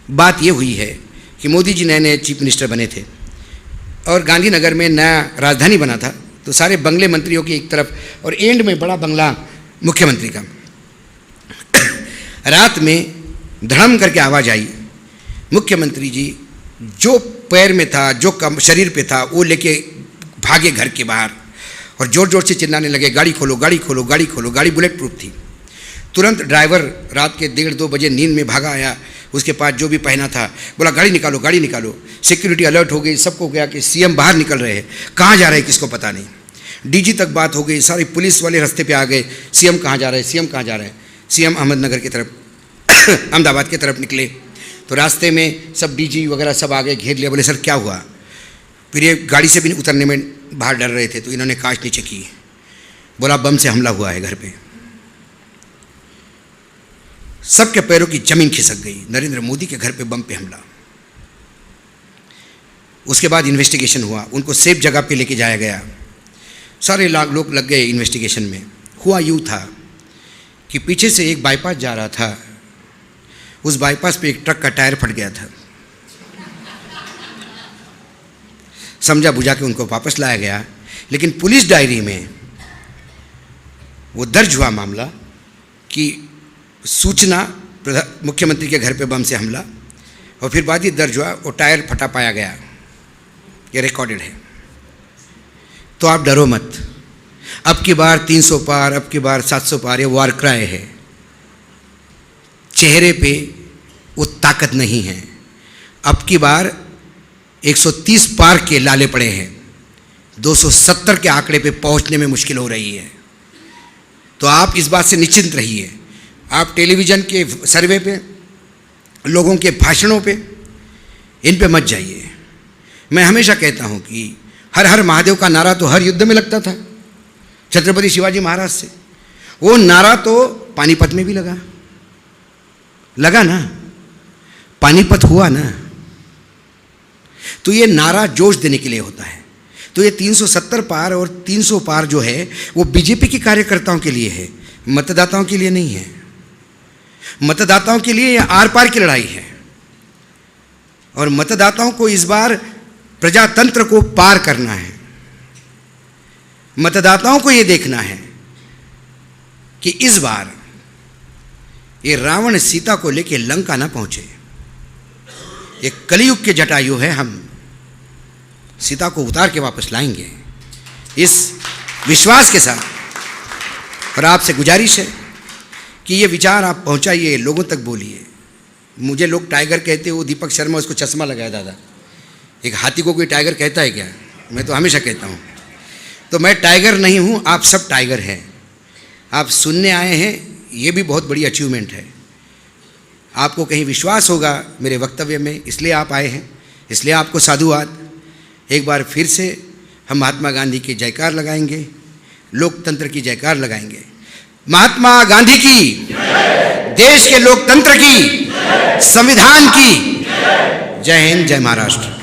बात ये हुई है कि मोदी जी नए नए चीफ मिनिस्टर बने थे और गांधीनगर में नया राजधानी बना था। तो सारे बंगले मंत्रियों की एक तरफ और एंड में बड़ा बंगला मुख्यमंत्री का। रात में धड़म करके आवाज़ आई। मुख्यमंत्री जी जो पैर में था, जो शरीर पे था, वो लेके भागे घर के बाहर और जोर जोर से चिल्लाने लगे, गाड़ी खोलो, गाड़ी खोलो, गाड़ी खोलो। गाड़ी बुलेट प्रूफ थी। तुरंत ड्राइवर रात के 1:30-2 बजे नींद में भागा आया। उसके पास जो भी पहना था, बोला गाड़ी निकालो, गाड़ी निकालो। सिक्योरिटी अलर्ट हो गई, सबको गया कि सीएम बाहर निकल रहे हैं, कहाँ जा रहे हैं किसको पता नहीं। डीजी तक बात हो गई, सारी पुलिस वाले रास्ते पे आ गए, सीएम कहाँ जा रहे हैं, सीएम कहाँ जा रहे हैं। सीएम अहमदनगर की तरफ अहमदाबाद की तरफ निकले। तो रास्ते में सब डीजी वगैरह सब आ गए, घेर लिया। बोले सर क्या हुआ? फिर ये गाड़ी से भी उतरने में बाहर डर रहे थे, तो इन्होंने कांच नीचे की। बोला बम से हमला हुआ है घर पे। सबके पैरों की जमीन खिसक गई। नरेंद्र मोदी के घर पे बम पे हमला। उसके बाद इन्वेस्टिगेशन हुआ, उनको सेफ जगह पे लेके जाया गया। सारे लोग लग गए इन्वेस्टिगेशन में। हुआ यूँ था कि पीछे से एक बाईपास जा रहा था, उस बाईपास पे एक ट्रक का टायर फट गया था। समझा बुझा के उनको वापस लाया गया। लेकिन पुलिस डायरी में वो दर्ज हुआ मामला कि सूचना मुख्यमंत्री के घर पे बम से हमला, और फिर बाद ही दर्ज हुआ वो टायर फटा पाया गया। ये रिकॉर्डेड है। तो आप डरो मत। अब की बार 300 पार, अब की बार 700 पार, ये वार क्राई है। चेहरे पे वो ताकत नहीं है। अब की बार 130 पार के लाले पड़े हैं। 270 के आंकड़े पे पहुंचने में मुश्किल हो रही है। तो आप इस बात से निश्चिंत रहिए। आप टेलीविज़न के सर्वे पे, लोगों के भाषणों पे, इन पे मत जाइए। मैं हमेशा कहता हूँ कि हर हर महादेव का नारा तो हर युद्ध में लगता था छत्रपति शिवाजी महाराज से। वो नारा तो पानीपत में भी लगा ना, पानीपत हुआ ना। तो ये नारा जोश देने के लिए होता है। तो ये 370 पार और 300 पार जो है वो बीजेपी के कार्यकर्ताओं के लिए है, मतदाताओं के लिए नहीं है। मतदाताओं के लिए ये आर पार की लड़ाई है और मतदाताओं को इस बार प्रजातंत्र को पार करना है। मतदाताओं को ये देखना है कि इस बार ये रावण सीता को लेके लंका ना पहुंचे। ये कलयुग के जटायु है, हम सीता को उतार के वापस लाएंगे इस विश्वास के साथ। और आपसे गुजारिश है कि ये विचार आप पहुंचाइए, लोगों तक बोलिए। मुझे लोग टाइगर कहते हो, दीपक शर्मा उसको चश्मा लगाया दादा। एक हाथी को कोई टाइगर कहता है क्या? मैं तो हमेशा कहता हूँ। तो मैं टाइगर नहीं हूँ, आप सब टाइगर हैं। आप सुनने आए हैं, ये भी बहुत बड़ी अचीवमेंट है। आपको कहीं विश्वास होगा मेरे वक्तव्य में, इसलिए आप आए हैं, इसलिए आपको साधुवाद। एक बार फिर से हम महात्मा गांधी की जयकार लगाएंगे, लोकतंत्र की जयकार लगाएंगे। महात्मा गांधी की, देश के लोकतंत्र की, संविधान की। जय हिंद, जय महाराष्ट्र।